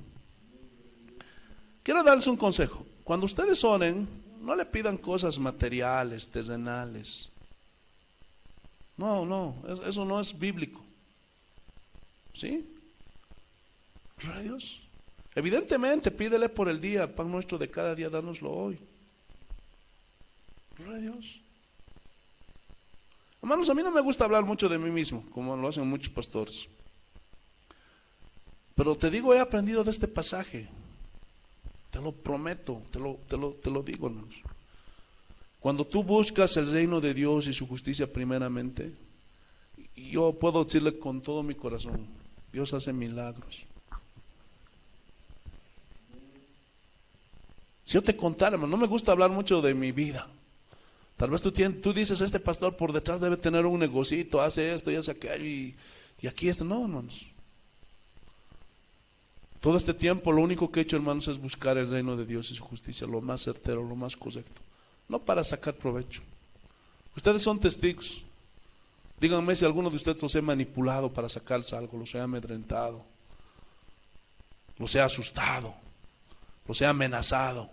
Quiero darles un consejo. Cuando ustedes oren, no le pidan cosas materiales, terrenales. No, eso no es bíblico. ¿Sí? Gloria a Dios. Evidentemente, pídele por el día, pan nuestro de cada día, dánoslo hoy. Gloria a Dios. Hermanos, a mí no me gusta hablar mucho de mí mismo, como lo hacen muchos pastores. Pero te digo, he aprendido de este pasaje. Te lo prometo, te lo digo, hermanos. Cuando tú buscas el reino de Dios y su justicia primeramente, yo puedo decirle con todo mi corazón, Dios hace milagros. Si yo te contara, hermano, no me gusta hablar mucho de mi vida. Tal vez tú dices, este pastor por detrás debe tener un negocito, hace esto y hace aquello y aquí está. No, hermanos. Todo este tiempo lo único que he hecho, hermanos, es buscar el reino de Dios y su justicia, lo más certero, lo más correcto. No para sacar provecho. Ustedes son testigos. Díganme si alguno de ustedes los he manipulado para sacarse algo, los he amedrentado, los he asustado, los he amenazado.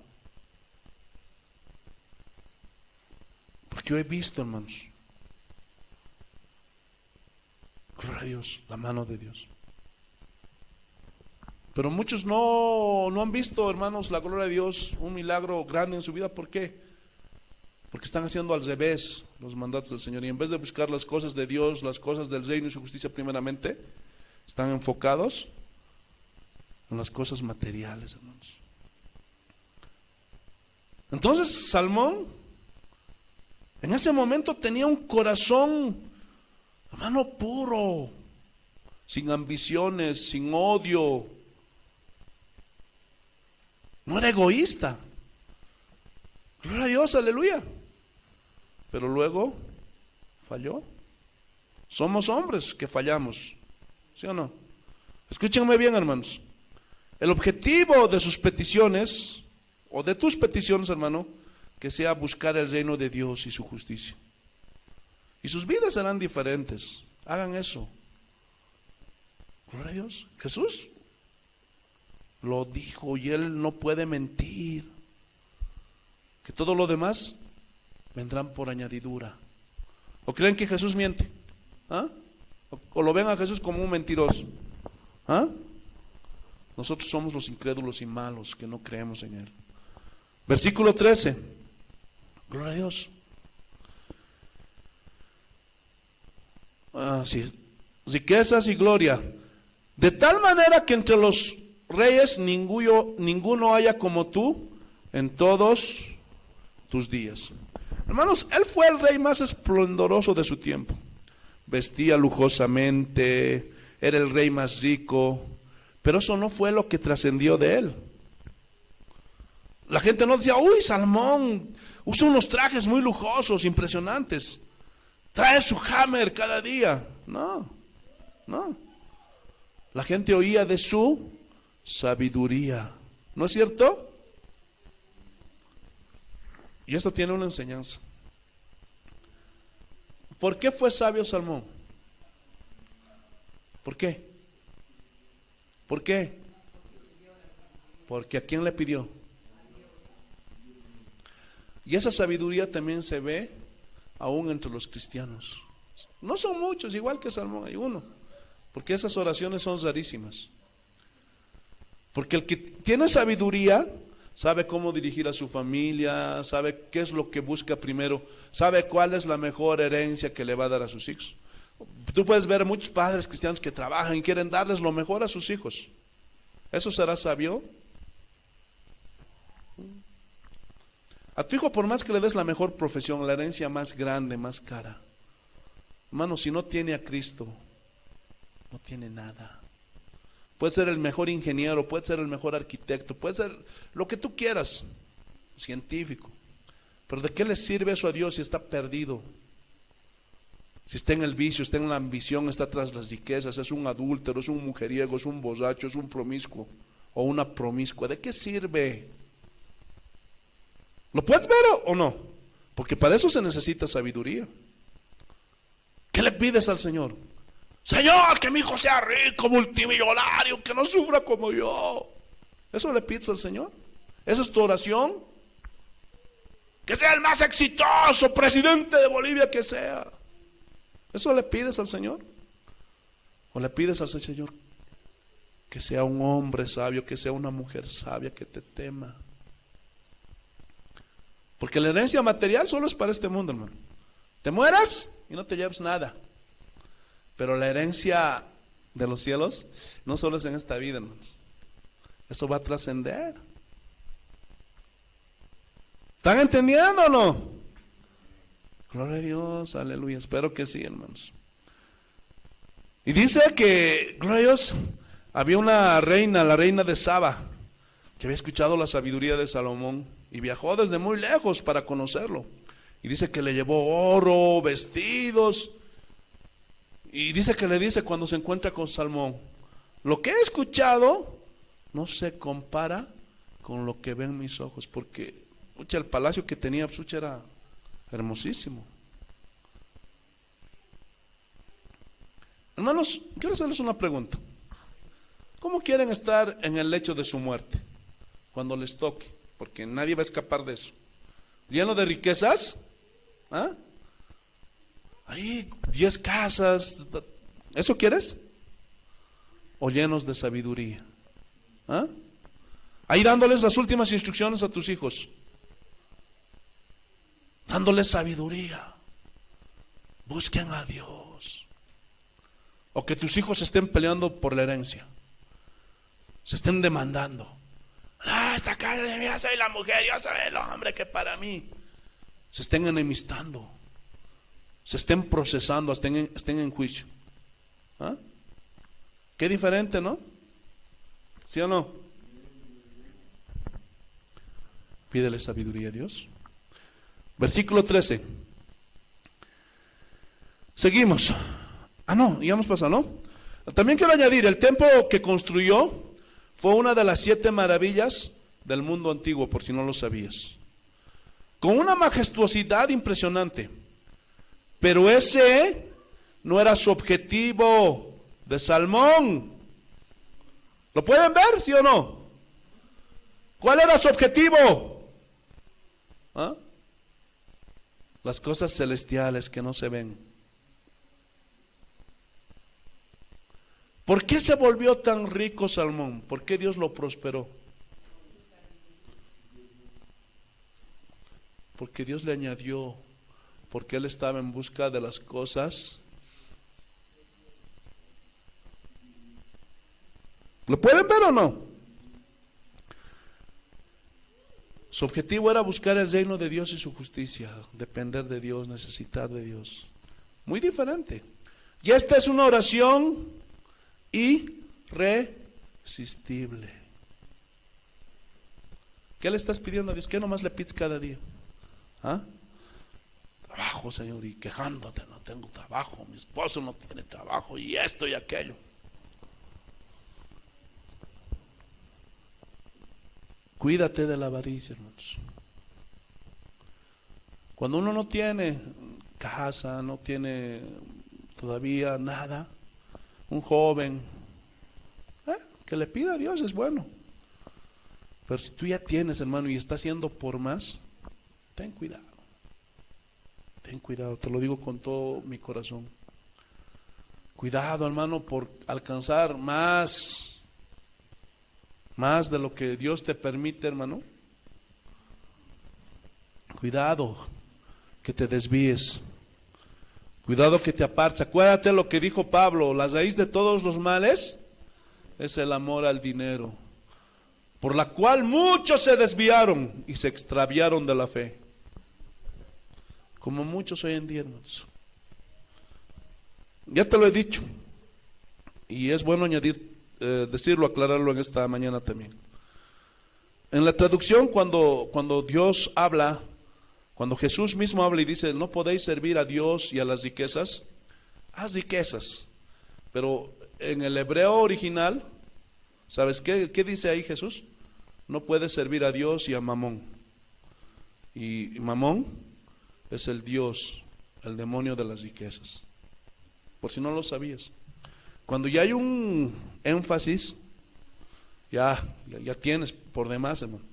Porque yo he visto, hermanos, gloria a Dios, la mano de Dios. Pero muchos no han visto, hermanos, la gloria de Dios, un milagro grande en su vida. ¿Por qué? Porque están haciendo al revés los mandatos del Señor. Y en vez de buscar las cosas de Dios, las cosas del reino y su justicia primeramente, están enfocados en las cosas materiales, hermanos. Entonces, Salmón, en ese momento tenía un corazón, hermano, puro, sin ambiciones, sin odio. No era egoísta. Gloria a Dios, aleluya. Pero luego falló. Somos hombres que fallamos, ¿sí o no? Escúchenme bien, hermanos. El objetivo de sus peticiones, o de tus peticiones, hermano, que sea buscar el reino de Dios y su justicia. Y sus vidas serán diferentes. Hagan eso. Gloria a Dios. Jesús lo dijo y Él no puede mentir. Que todo lo demás vendrán por añadidura. ¿O creen que Jesús miente? ¿Ah? ¿O lo ven a Jesús como un mentiroso? ¿Ah? Nosotros somos los incrédulos y malos que no creemos en Él. Versículo 13. Gloria a Dios. Sí. Riquezas y gloria. De tal manera que entre los reyes ninguno haya como tú en todos tus días. Hermanos, él fue el rey más esplendoroso de su tiempo. Vestía lujosamente, era el rey más rico, pero eso no fue lo que trascendió de él. La gente no decía, uy, Salmón usa unos trajes muy lujosos, impresionantes, trae su Hammer cada día. No. La gente oía de su sabiduría. ¿No es cierto? Y esto tiene una enseñanza. ¿Por qué fue sabio Salmón? ¿Por qué? ¿Por qué? Porque ¿a quién le pidió? Y esa sabiduría también se ve aún entre los cristianos. No son muchos, igual que Salmón, hay uno. Porque esas oraciones son rarísimas. Porque el que tiene sabiduría sabe cómo dirigir a su familia, sabe qué es lo que busca primero, sabe cuál es la mejor herencia que le va a dar a sus hijos. Tú puedes ver muchos padres cristianos que trabajan y quieren darles lo mejor a sus hijos. ¿Eso será sabio? A tu hijo, por más que le des la mejor profesión, la herencia más grande, más cara, hermano, si no tiene a Cristo, no tiene nada. Puede ser el mejor ingeniero, puede ser el mejor arquitecto, puede ser lo que tú quieras, científico. Pero ¿de qué le sirve eso a Dios si está perdido? Si está en el vicio, está en la ambición, está tras las riquezas, es un adúltero, es un mujeriego, es un borracho, es un promiscuo o una promiscua. ¿De qué sirve? ¿Lo puedes ver o no? Porque para eso se necesita sabiduría. ¿Qué le pides al Señor? Señor, que mi hijo sea rico, multimillonario, que no sufra como yo. ¿Eso le pides al Señor? ¿Esa es tu oración? Que sea el más exitoso presidente de Bolivia que sea. ¿Eso le pides al Señor? ¿O le pides al Señor que sea un hombre sabio, que sea una mujer sabia, que te tema? Porque la herencia material solo es para este mundo, hermano. Te mueras y no te llevas nada. Pero la herencia de los cielos no solo es en esta vida, hermanos. Eso va a trascender. ¿Están entendiendo o no? Gloria a Dios, aleluya. Espero que sí, hermanos. Y dice que, gloria a Dios, había una reina, la reina de Saba, que había escuchado la sabiduría de Salomón y viajó desde muy lejos para conocerlo. Y dice que le llevó oro, vestidos. Y dice que le dice cuando se encuentra con Salomón: lo que he escuchado no se compara con lo que ven mis ojos, porque el palacio que tenía Absuch era hermosísimo. Hermanos, quiero hacerles una pregunta. ¿Cómo quieren estar en el lecho de su muerte cuando les toque? Porque nadie va a escapar de eso. ¿Lleno de riquezas? ¿Ah? Ahí 10 casas. ¿Eso quieres? ¿O llenos de sabiduría? ¿Ah? Ahí dándoles las últimas instrucciones a tus hijos, dándoles sabiduría. Busquen a Dios. O que tus hijos estén peleando por la herencia, se estén demandando. Esta casa de mí, yo soy la mujer, yo soy el hombre que para mí. Se estén enemistando, se estén procesando, estén en juicio. ¿Ah? Qué diferente, ¿no? ¿Sí o no? Pídele sabiduría a Dios. Versículo 13. Seguimos. No, ya hemos pasado, ¿no? También quiero añadir, el templo que construyó fue una de las 7 maravillas del mundo antiguo, por si no lo sabías. Con una majestuosidad impresionante. Pero ese no era su objetivo de Salmón. ¿Lo pueden ver, sí o no? ¿Cuál era su objetivo? ¿Ah? Las cosas celestiales que no se ven. ¿Por qué se volvió tan rico Salmón? ¿Por qué Dios lo prosperó? Porque Dios le añadió, porque él estaba en busca de las cosas. ¿Lo pueden ver o no? Su objetivo era buscar el reino de Dios y su justicia, depender de Dios, necesitar de Dios. Muy diferente. Y esta es una oración irresistible. ¿Qué le estás pidiendo a Dios? ¿Qué nomás le pides cada día? ¿Ah? Trabajo, Señor, y quejándote, no tengo trabajo, mi esposo no tiene trabajo, y esto y aquello. Cuídate de la avaricia, hermanos. Cuando uno no tiene casa, no tiene todavía nada, un joven, que le pida a Dios es bueno. Pero si tú ya tienes, hermano, y estás haciendo por más, ten cuidado. Ten cuidado, te lo digo con todo mi corazón. Cuidado, hermano, por alcanzar más de lo que Dios te permite, hermano. Cuidado que te desvíes. Cuidado que te apartes. Acuérdate lo que dijo Pablo: la raíz de todos los males es el amor al dinero, por la cual muchos se desviaron y se extraviaron de la fe. Como muchos hoy en día, hermanos. Ya te lo he dicho, y es bueno decirlo, aclararlo en esta mañana también. En la traducción, cuando Dios habla, cuando Jesús mismo habla y dice: no podéis servir a Dios y a las riquezas, haz riquezas. Pero en el hebreo original, ¿sabes qué dice ahí Jesús? No puedes servir a Dios y a Mamón. Y Mamón es el Dios, el demonio de las riquezas. Por si no lo sabías. Cuando ya hay un énfasis, ya tienes por demás, hermano.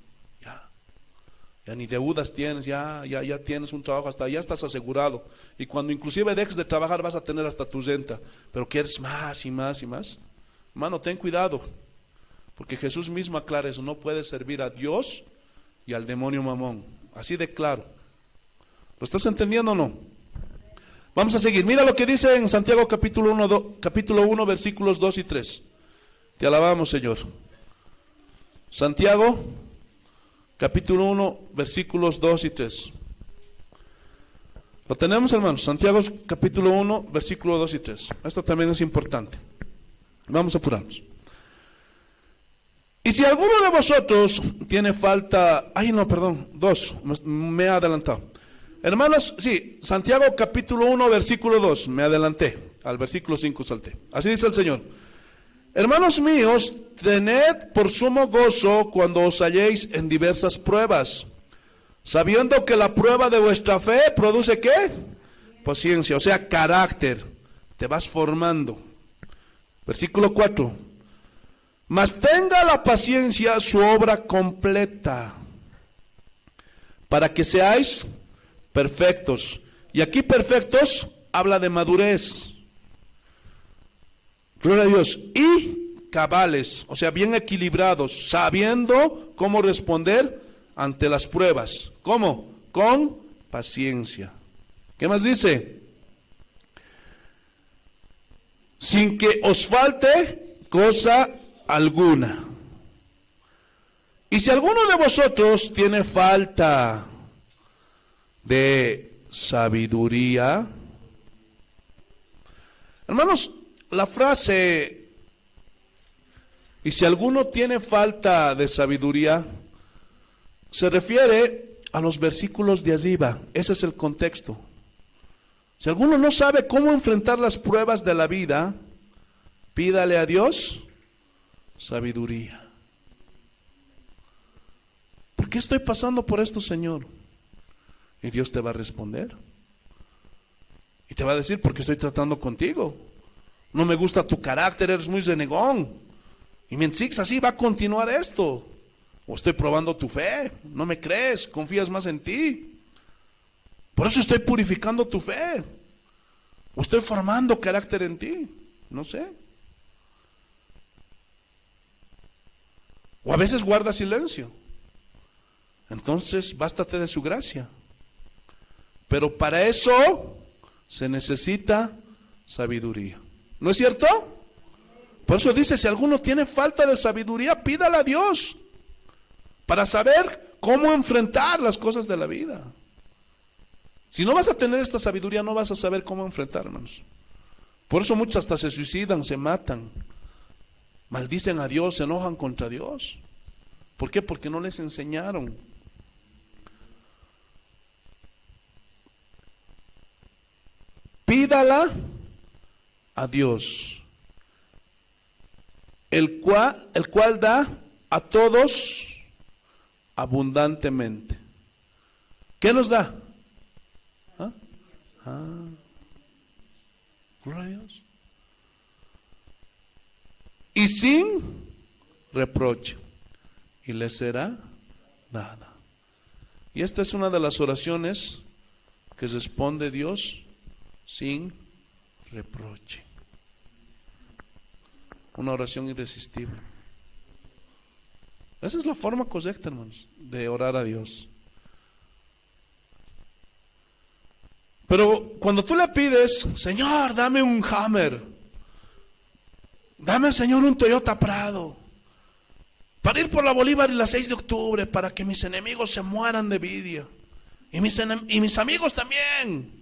Ya ni deudas tienes, ya tienes un trabajo, hasta ya estás asegurado. Y cuando inclusive dejes de trabajar vas a tener hasta tu renta. Pero quieres más y más y más. Hermano, ten cuidado. Porque Jesús mismo aclara eso: no puedes servir a Dios y al demonio Mamón. Así de claro. ¿Lo estás entendiendo o no? Vamos a seguir. Mira lo que dice en Santiago capítulo 1, versículos 2 y 3. Te alabamos, Señor. Santiago capítulo 1, versículos 2 y 3. Lo tenemos, hermanos. Santiago capítulo 1, versículo 2 y 3. Esto también es importante. Vamos a apurarnos. Y si alguno de vosotros tiene falta... me he adelantado. Hermanos, sí, Santiago capítulo 1, versículo 2, me adelanté, al versículo 5 salté. Así dice el Señor: hermanos míos, tened por sumo gozo cuando os halléis en diversas pruebas, sabiendo que la prueba de vuestra fe produce ¿qué? Paciencia, o sea, carácter. Te vas formando. Versículo 4: mas tenga la paciencia su obra completa, para que seáis perfectos. Y aquí perfectos habla de madurez. Gloria a Dios. Y cabales, o sea, bien equilibrados, sabiendo cómo responder ante las pruebas. ¿Cómo? Con paciencia. ¿Qué más dice? Sin que os falte cosa alguna. Y si alguno de vosotros tiene falta de sabiduría, hermanos, la frase "y si alguno tiene falta de sabiduría" se refiere a los versículos de arriba. Ese es el contexto. Si alguno no sabe cómo enfrentar las pruebas de la vida, pídale a Dios sabiduría. ¿Por qué estoy pasando por esto, Señor? Y Dios te va a responder. Y te va a decir: porque estoy tratando contigo. No me gusta tu carácter, eres muy renegón. Y mientras así va a continuar esto. O estoy probando tu fe, no me crees, confías más en ti. Por eso estoy purificando tu fe. O estoy formando carácter en ti. No sé. O a veces guarda silencio. Entonces, bástate de su gracia. Pero para eso se necesita sabiduría. ¿No es cierto? Por eso dice: si alguno tiene falta de sabiduría, pídala a Dios, para saber cómo enfrentar las cosas de la vida. Si no vas a tener esta sabiduría, no vas a saber cómo enfrentar, hermanos. Por eso muchos hasta se suicidan, se matan, maldicen a Dios, se enojan contra Dios. ¿Por qué? Porque no les enseñaron. Pídala a Dios, el cual da a todos abundantemente. ¿Qué nos da? Gloria a Dios. Y sin reproche, y le será dada. Y esta es una de las oraciones que responde Dios sin reproche. Una oración irresistible. Esa es la forma correcta, hermanos, de orar a Dios. Pero cuando tú le pides, Señor, dame un Hammer, dame, Señor, un Toyota Prado, para ir por la Bolívar y la 6 de octubre, para que mis enemigos se mueran de envidia, y mis amigos también.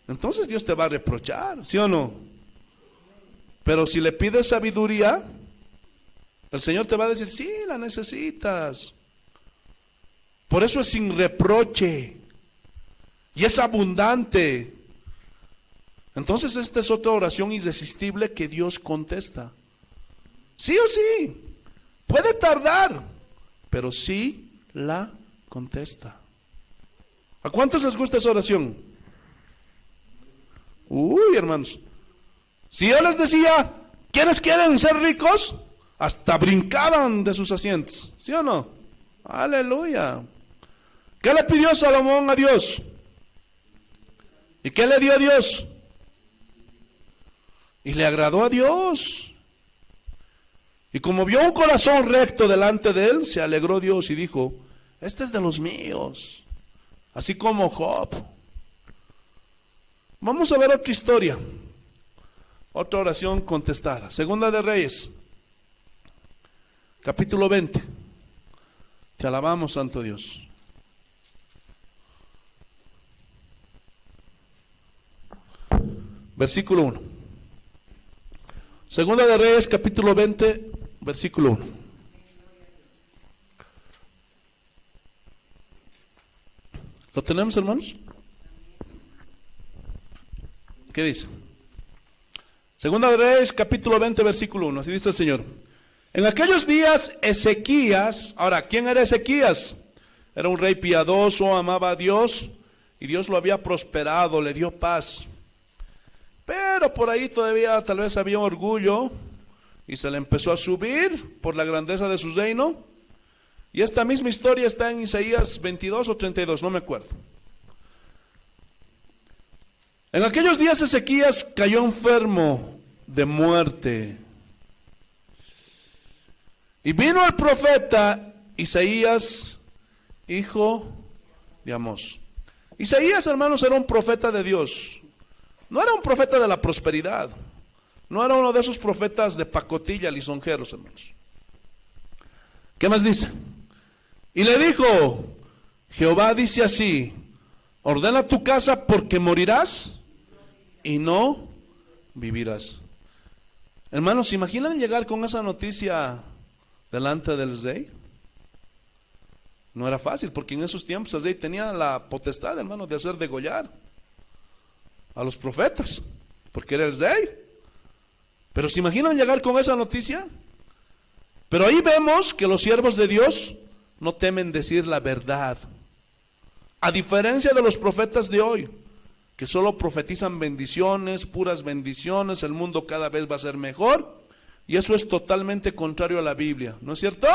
Entonces Dios te va a reprochar, ¿sí o no? Pero si le pides sabiduría, el Señor te va a decir, sí, la necesitas. Por eso es sin reproche y es abundante. Entonces esta es otra oración irresistible que Dios contesta. Sí o sí, puede tardar, pero sí la contesta. ¿A cuántos les gusta esa oración? Uy, hermanos, si yo les decía, ¿quiénes quieren ser ricos? Hasta brincaban de sus asientos, ¿sí o no? Aleluya. ¿Qué le pidió Salomón a Dios? ¿Y qué le dio a Dios? Y le agradó a Dios. Y como vio un corazón recto delante de él, se alegró Dios y dijo, este es de los míos. Así como Job. Vamos a ver otra historia. Otra oración contestada. Segunda de Reyes, capítulo 20. Te alabamos, Santo Dios. Versículo 1. Segunda de Reyes, capítulo 20, versículo 1. ¿Lo tenemos, hermanos? ¿Qué dice? Segunda de Reyes, capítulo 20, versículo 1. Así dice el Señor. En aquellos días, Ezequías, ahora, ¿quién era Ezequías? Era un rey piadoso, amaba a Dios, y Dios lo había prosperado, le dio paz. Pero por ahí todavía tal vez había orgullo, y se le empezó a subir por la grandeza de su reino. Y esta misma historia está en Isaías 22 o 32, no me acuerdo. En aquellos días Ezequías cayó enfermo de muerte. Y vino el profeta Isaías, hijo de Amós. Isaías, hermanos, era un profeta de Dios. No era un profeta de la prosperidad. No era uno de esos profetas de pacotilla, lisonjeros, hermanos. ¿Qué más dice? Y le dijo, Jehová dice así, ordena tu casa porque morirás y no vivirás. Hermanos, ¿se imaginan llegar con esa noticia delante del rey? No era fácil, porque en esos tiempos el rey tenía la potestad, hermano, de hacer degollar a los profetas, porque era el rey. Pero ¿se imaginan llegar con esa noticia? Pero ahí vemos que los siervos de Dios no temen decir la verdad. A diferencia de los profetas de hoy, que solo profetizan bendiciones, puras bendiciones, el mundo cada vez va a ser mejor, y eso es totalmente contrario a la Biblia, ¿no es cierto?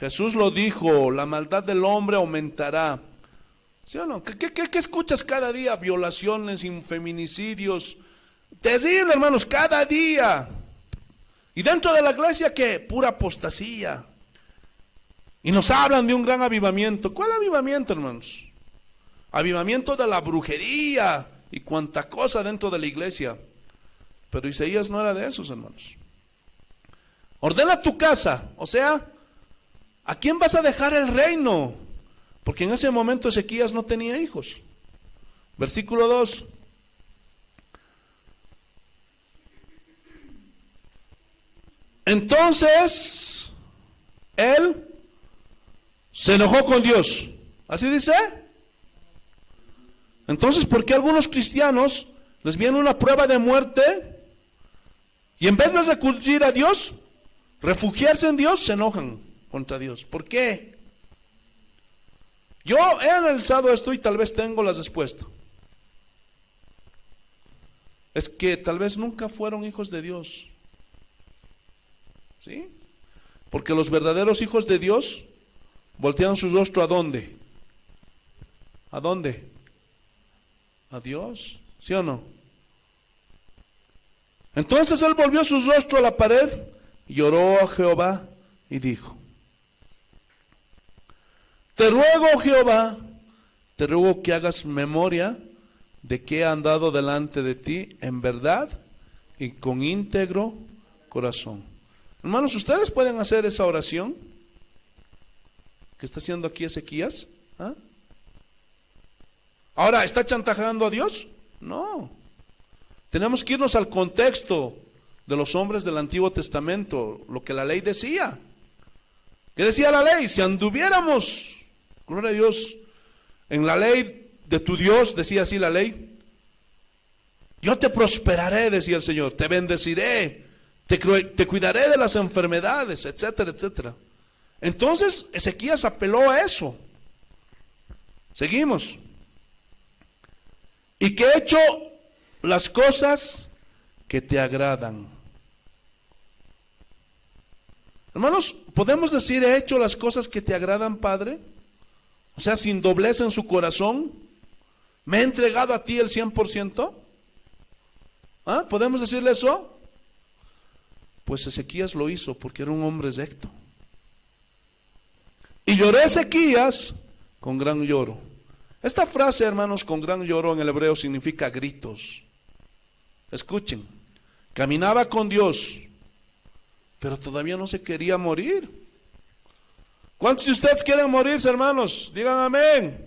Jesús lo dijo, la maldad del hombre aumentará. ¿Sí o no? ¿Qué escuchas cada día? Violaciones, feminicidios, terrible, hermanos, cada día. Y dentro de la iglesia, ¿qué? Pura apostasía. Y nos hablan de un gran avivamiento. ¿Cuál avivamiento, hermanos? Avivamiento de la brujería y cuanta cosa dentro de la iglesia. Pero Isaías no era de esos, hermanos. Ordena tu casa, o sea, ¿a quién vas a dejar el reino? Porque en ese momento Ezequías no tenía hijos. Versículo 2. Entonces, él se enojó con Dios. ¿Así dice? Entonces, ¿por qué a algunos cristianos les viene una prueba de muerte y en vez de recurrir a Dios, refugiarse en Dios, se enojan contra Dios? ¿Por qué? Yo he analizado esto y tal vez tengo la respuesta. Es que tal vez nunca fueron hijos de Dios. ¿Sí? Porque los verdaderos hijos de Dios voltean su rostro ¿a dónde? ¿A dónde? A Dios, ¿sí o no? Entonces él volvió su rostro a la pared y oró a Jehová y dijo: Te ruego, Jehová, te ruego que hagas memoria de que he andado delante de ti en verdad y con íntegro corazón. Hermanos, ¿ustedes pueden hacer esa oración que está haciendo aquí Ezequías? ¿Ah? Ahora, ¿está chantajeando a Dios? No. Tenemos que irnos al contexto de los hombres del Antiguo Testamento, lo que la ley decía. ¿Qué decía la ley? Si anduviéramos, gloria a Dios, en la ley de tu Dios, decía así la ley, yo te prosperaré, decía el Señor, te bendeciré, te cuidaré de las enfermedades, etcétera, etcétera. Entonces Ezequías apeló a eso. Seguimos. Y que he hecho las cosas que te agradan. Hermanos, ¿podemos decir he hecho las cosas que te agradan, Padre? O sea, sin doblez en su corazón. ¿Me he entregado a ti el 100%? ¿Ah? ¿Podemos decirle eso? Pues Ezequías lo hizo porque era un hombre recto. Y lloró Ezequías con gran lloro. Esta frase, hermanos, con gran lloro en el hebreo significa gritos. Escuchen, caminaba con Dios, pero todavía no se quería morir. ¿Cuántos de ustedes quieren morirse, hermanos? Digan amén.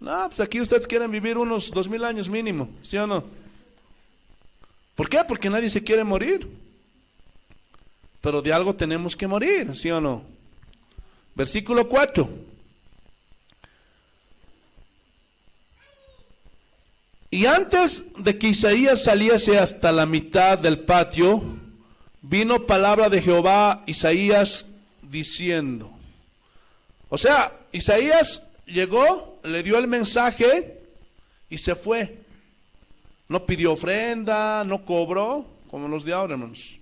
No, pues aquí ustedes quieren vivir unos 2000 años mínimo, ¿sí o no? ¿Por qué? Porque nadie se quiere morir. Pero de algo tenemos que morir, ¿sí o no? Versículo 4. Y antes de que Isaías saliese hasta la mitad del patio, vino palabra de Jehová a Isaías diciendo. O sea, Isaías llegó, le dio el mensaje y se fue. No pidió ofrenda, no cobró, como los de ahora, hermanos.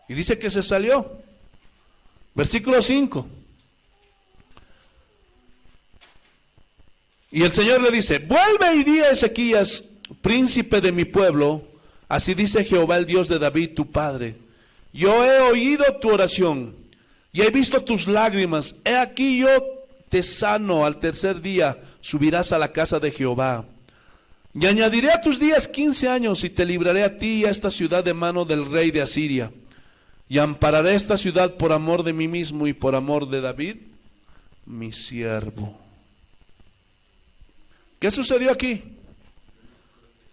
Y dice que se salió. Versículo 5. Y el Señor le dice, vuelve y di a Ezequías, príncipe de mi pueblo, así dice Jehová el Dios de David, tu padre. Yo he oído tu oración y he visto tus lágrimas. He aquí yo te sano, al tercer día subirás a la casa de Jehová. Y añadiré a tus días 15 años y te libraré a ti y a esta ciudad de mano del rey de Asiria. Y ampararé esta ciudad por amor de mí mismo y por amor de David, mi siervo. ¿Qué sucedió aquí?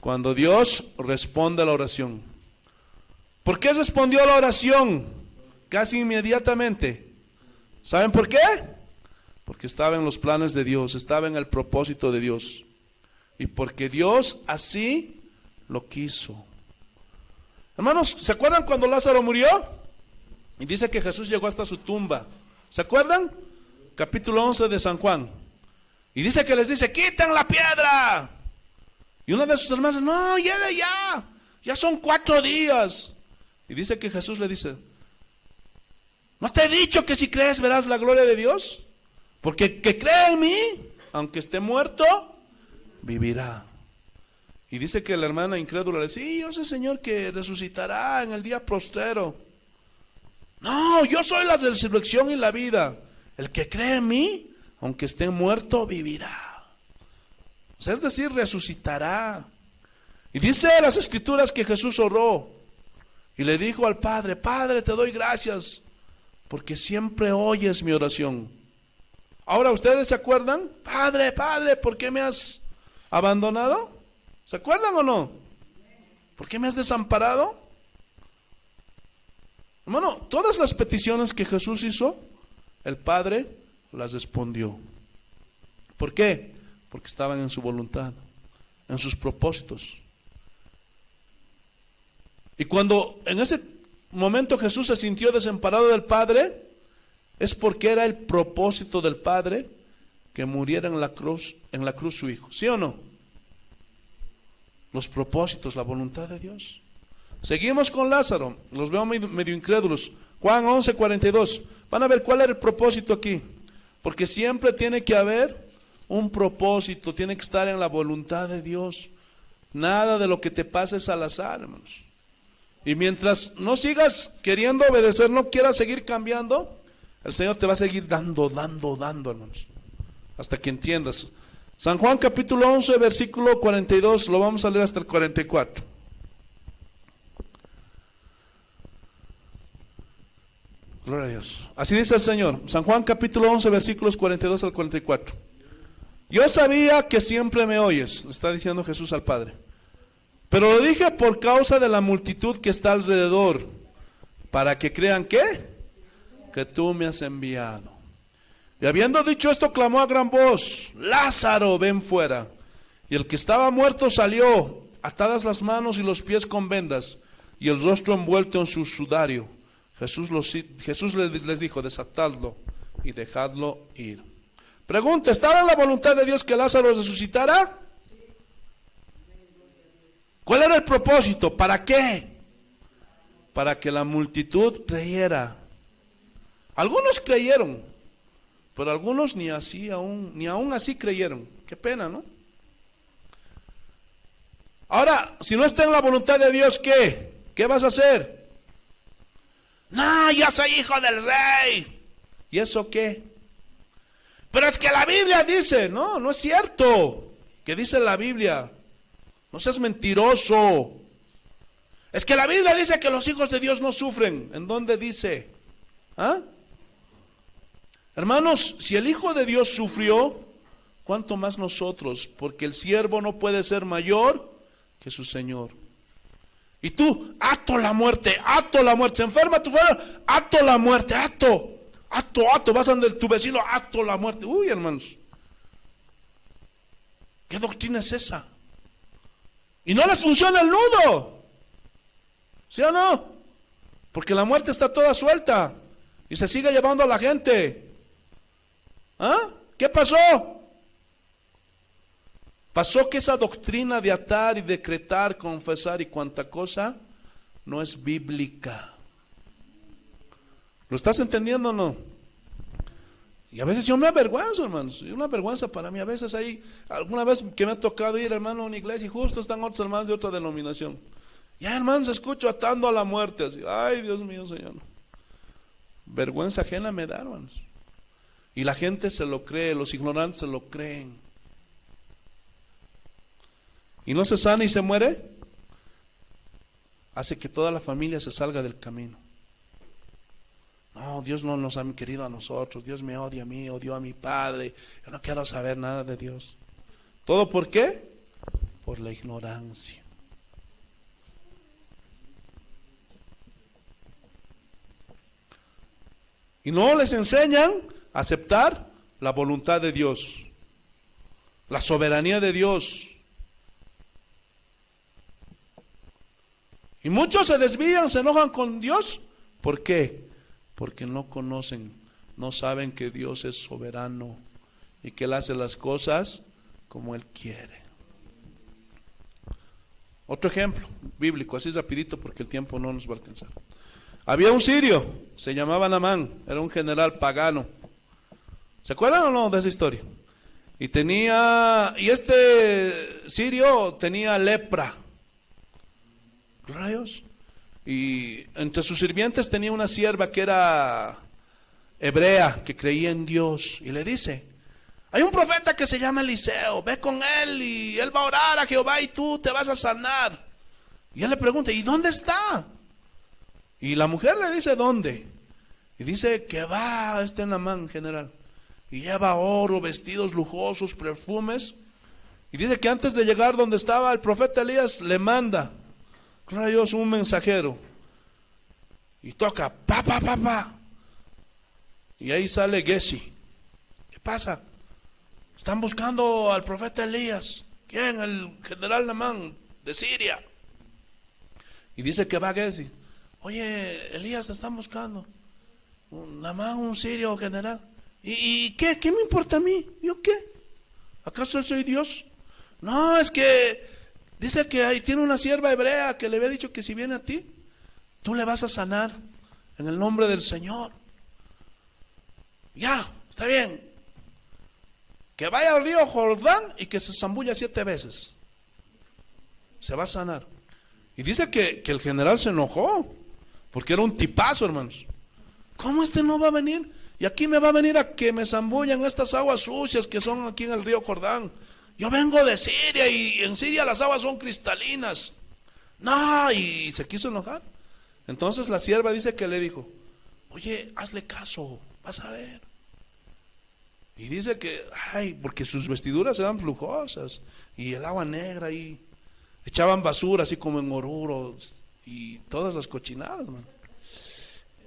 Cuando Dios responde a la oración. ¿Por qué respondió a la oración? Casi inmediatamente. ¿Saben por qué? Porque estaba en los planes de Dios, estaba en el propósito de Dios. Y porque Dios así lo quiso. Hermanos, ¿se acuerdan cuando Lázaro murió? Y dice que Jesús llegó hasta su tumba. ¿Se acuerdan? Capítulo 11 de San Juan. Y dice que les dice, quiten la piedra. Y una de sus hermanas, no, ya son 4 días. Y dice que Jesús le dice, ¿no te he dicho que si crees verás la gloria de Dios? Porque que cree en mí, aunque esté muerto, vivirá. Y dice que la hermana incrédula le dice, sí, yo sé, Señor, que resucitará en el día postrero. No, yo soy la resurrección y la vida. El que cree en mí, aunque esté muerto, vivirá. O sea, es decir, resucitará. Y dice las Escrituras que Jesús oró y le dijo al Padre, Padre, te doy gracias porque siempre oyes mi oración. Ahora, ¿ustedes se acuerdan? Padre, Padre, ¿por qué me has abandonado? ¿Se acuerdan o no? ¿Por qué me has desamparado? Hermano, todas las peticiones que Jesús hizo, el Padre las respondió. ¿Por qué? Porque estaban en su voluntad, en sus propósitos. Y cuando en ese momento Jesús se sintió desamparado del Padre, es porque era el propósito del Padre que muriera en la cruz su Hijo. ¿Sí o no? Los propósitos, la voluntad de Dios. Seguimos con Lázaro, los veo medio incrédulos. Juan 11:42. Van a ver cuál era el propósito aquí. Porque siempre tiene que haber un propósito, tiene que estar en la voluntad de Dios. Nada de lo que te pasa es al azar, hermanos. Y mientras no sigas queriendo obedecer, no quieras seguir cambiando, el Señor te va a seguir dando, hermanos. hasta que entiendas. San Juan capítulo 11, versículo 42, lo vamos a leer hasta el 44. Gloria a Dios. Así dice el Señor. San Juan capítulo 11, versículos 42 al 44. Yo sabía que siempre me oyes, le está diciendo Jesús al Padre. Pero lo dije por causa de la multitud que está alrededor, para que crean ¿qué? Que tú me has enviado. Y habiendo dicho esto, clamó a gran voz: Lázaro, ven fuera. Y el que estaba muerto salió, atadas las manos y los pies con vendas, y el rostro envuelto en su sudario. Jesús les dijo: desatadlo y dejadlo ir. Pregunta: ¿estaba en la voluntad de Dios que Lázaro resucitara? ¿Cuál era el propósito? ¿Para qué? Para que la multitud creyera. Algunos creyeron, pero algunos ni aún así creyeron. Qué pena, ¿no? Ahora, si no está en la voluntad de Dios, ¿qué? ¿Qué vas a hacer? No, yo soy hijo del rey. ¿Y eso qué? Pero es que la Biblia dice. No, no es cierto. ¿Qué dice la Biblia? No seas mentiroso. Es que la Biblia dice que los hijos de Dios no sufren. ¿En dónde dice? ¿Ah? Hermanos, si el Hijo de Dios sufrió, ¿cuánto más nosotros? Porque el siervo no puede ser mayor que su Señor. Y tú, ato la muerte, se enferma tu familia, ato la muerte, ato, vas a donde tu vecino, ato la muerte. Uy, hermanos, ¿qué doctrina es esa? Y no les funciona el nudo, ¿sí o no? Porque la muerte está toda suelta y se sigue llevando a la gente. ¿Ah? ¿Qué pasó? Pasó que esa doctrina de atar y decretar, confesar y cuanta cosa no es bíblica. ¿Lo estás entendiendo o no? Y a veces yo me avergüenzo, hermanos. Es una vergüenza para mí. A veces alguna vez que me ha tocado ir, hermano, a una iglesia y justo están otros hermanos de otra denominación. Ya, hermanos, escucho atando a la muerte. Así, ay, Dios mío, Señor. Vergüenza ajena me da, hermanos. Y la gente se lo cree, los ignorantes se lo creen. Y no se sana y se muere, hace que toda la familia se salga del camino. No, Dios no nos ha querido a nosotros, Dios me odia a mí, odió a mi padre, yo no quiero saber nada de Dios. ¿Todo por qué? Por la ignorancia. Y no les enseñan a aceptar la voluntad de Dios, la soberanía de Dios. Y muchos se desvían, se enojan con Dios. ¿Por qué? Porque no conocen, no saben que Dios es soberano y que Él hace las cosas como Él quiere. Otro ejemplo bíblico, así rapidito porque el tiempo no nos va a alcanzar. Había un sirio, se llamaba Naamán, era un general pagano. ¿Se acuerdan o no de esa historia? Y este sirio tenía lepra. Rayos. Y entre sus sirvientes tenía una sierva que era hebrea, que creía en Dios, y le dice: hay un profeta que se llama Eliseo, ve con él y él va a orar a Jehová y tú te vas a sanar. Y él le pregunta: ¿y dónde está? Y la mujer le dice: ¿dónde? Y dice que va a este Naamán, general, y lleva oro, vestidos lujosos, perfumes, y dice que antes de llegar donde estaba el profeta Elías, le manda Dios un mensajero y toca pa. Y ahí sale Gesi. ¿Qué pasa? Están buscando al profeta Elías. ¿Quién? El general Naamán de Siria. Y dice que va Gesi. Oye, Elías, te están buscando. Naamán, un sirio general. ¿Y qué? ¿Qué me importa a mí? ¿Yo qué? ¿Acaso soy Dios? No, es que dice que ahí tiene una sierva hebrea que le había dicho que si viene a ti, tú le vas a sanar en el nombre del Señor. Ya, está bien. Que vaya al río Jordán y que se zambulla 7 veces. Se va a sanar. Y dice que el general se enojó, porque era un tipazo, hermanos. ¿Cómo este no va a venir? Y aquí me va a venir a que me zambullan estas aguas sucias que son aquí en el río Jordán. Yo vengo de Siria y en Siria las aguas son cristalinas. No, y se quiso enojar. Entonces la sierva dice que le dijo, oye, hazle caso, vas a ver. Y dice que, ay, porque sus vestiduras eran flujosas y el agua negra y echaban basura así como en Oruro y todas las cochinadas, man.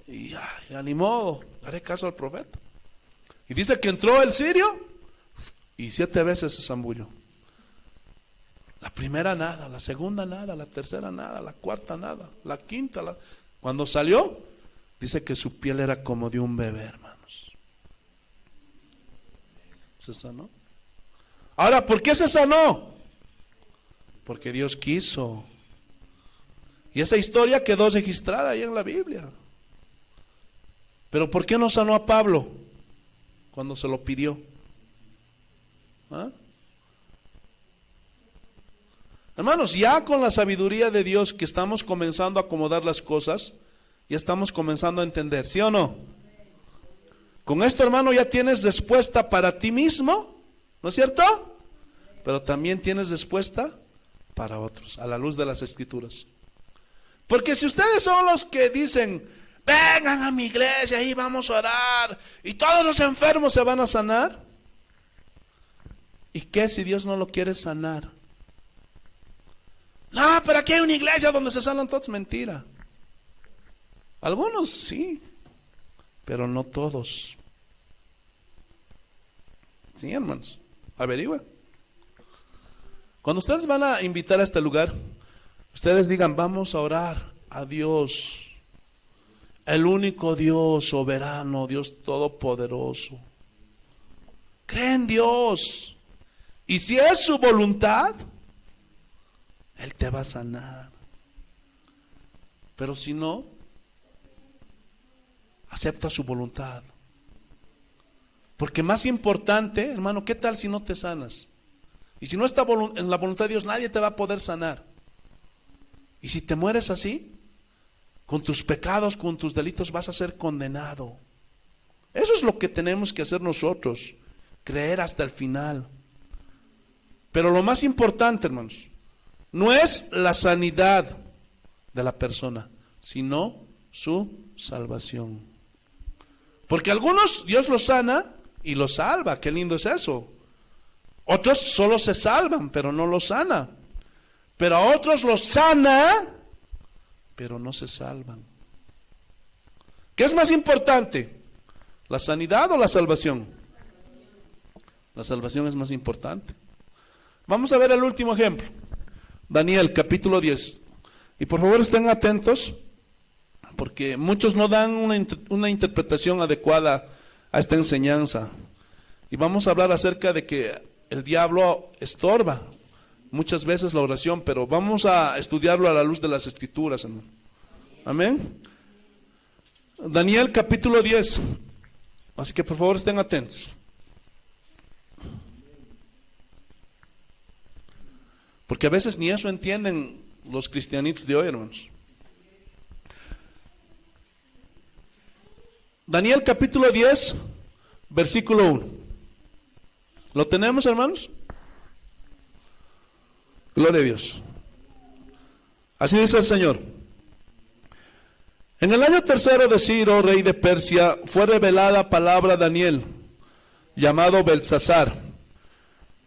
Y ya ni modo, haré caso al profeta. Y dice que entró el sirio y 7 veces se zambulló. La primera nada, la segunda nada, la tercera nada, la cuarta nada, la quinta. Cuando salió, dice que su piel era como de un bebé, hermanos. Se sanó. Ahora, ¿por qué se sanó? Porque Dios quiso. Y esa historia quedó registrada ahí en la Biblia. Pero ¿por qué no sanó a Pablo cuando se lo pidió? ¿Ah? Hermanos, ya con la sabiduría de Dios que estamos comenzando a acomodar las cosas, ya estamos comenzando a entender, ¿sí o no? Con esto, hermano, ya tienes respuesta para ti mismo, ¿no es cierto? Pero también tienes respuesta para otros, a la luz de las Escrituras. Porque si ustedes son los que dicen, vengan a mi iglesia, ahí vamos a orar, y todos los enfermos se van a sanar, ¿y qué si Dios no lo quiere sanar? No, pero aquí hay una iglesia donde se sanan todos. Mentira. Algunos sí, pero no todos. Sí, hermanos, averigüen. Cuando ustedes van a invitar a este lugar, ustedes digan, vamos a orar a Dios, el único Dios soberano, Dios todopoderoso. Cree en Dios, y si es su voluntad, Él te va a sanar. Pero si no, acepta su voluntad. Porque más importante, hermano, ¿qué tal si no te sanas? Y si no está en la voluntad de Dios, nadie te va a poder sanar. Y si te mueres así, con tus pecados, con tus delitos, vas a ser condenado. Eso es lo que tenemos que hacer nosotros, creer hasta el final. Pero lo más importante, hermanos, no es la sanidad de la persona, sino su salvación. Porque algunos Dios los sana y los salva, qué lindo es eso. Otros solo se salvan, pero no los sana. Pero a otros los sana, pero no se salvan. ¿Qué es más importante? ¿La sanidad o la salvación? La salvación es más importante. Vamos a ver el último ejemplo. Daniel, capítulo 10. Y por favor estén atentos, porque muchos no dan una interpretación adecuada a esta enseñanza. Y vamos a hablar acerca de que el diablo estorba muchas veces la oración, pero vamos a estudiarlo a la luz de las Escrituras, hermano. Amén. Daniel, capítulo 10. Así que por favor estén atentos. Porque a veces ni eso entienden los cristianitos de hoy, hermanos. Daniel capítulo 10, versículo 1. ¿Lo tenemos, hermanos? Gloria a Dios. Así dice el Señor. En el año tercero de Ciro, rey de Persia, fue revelada palabra a Daniel, llamado Beltsasar.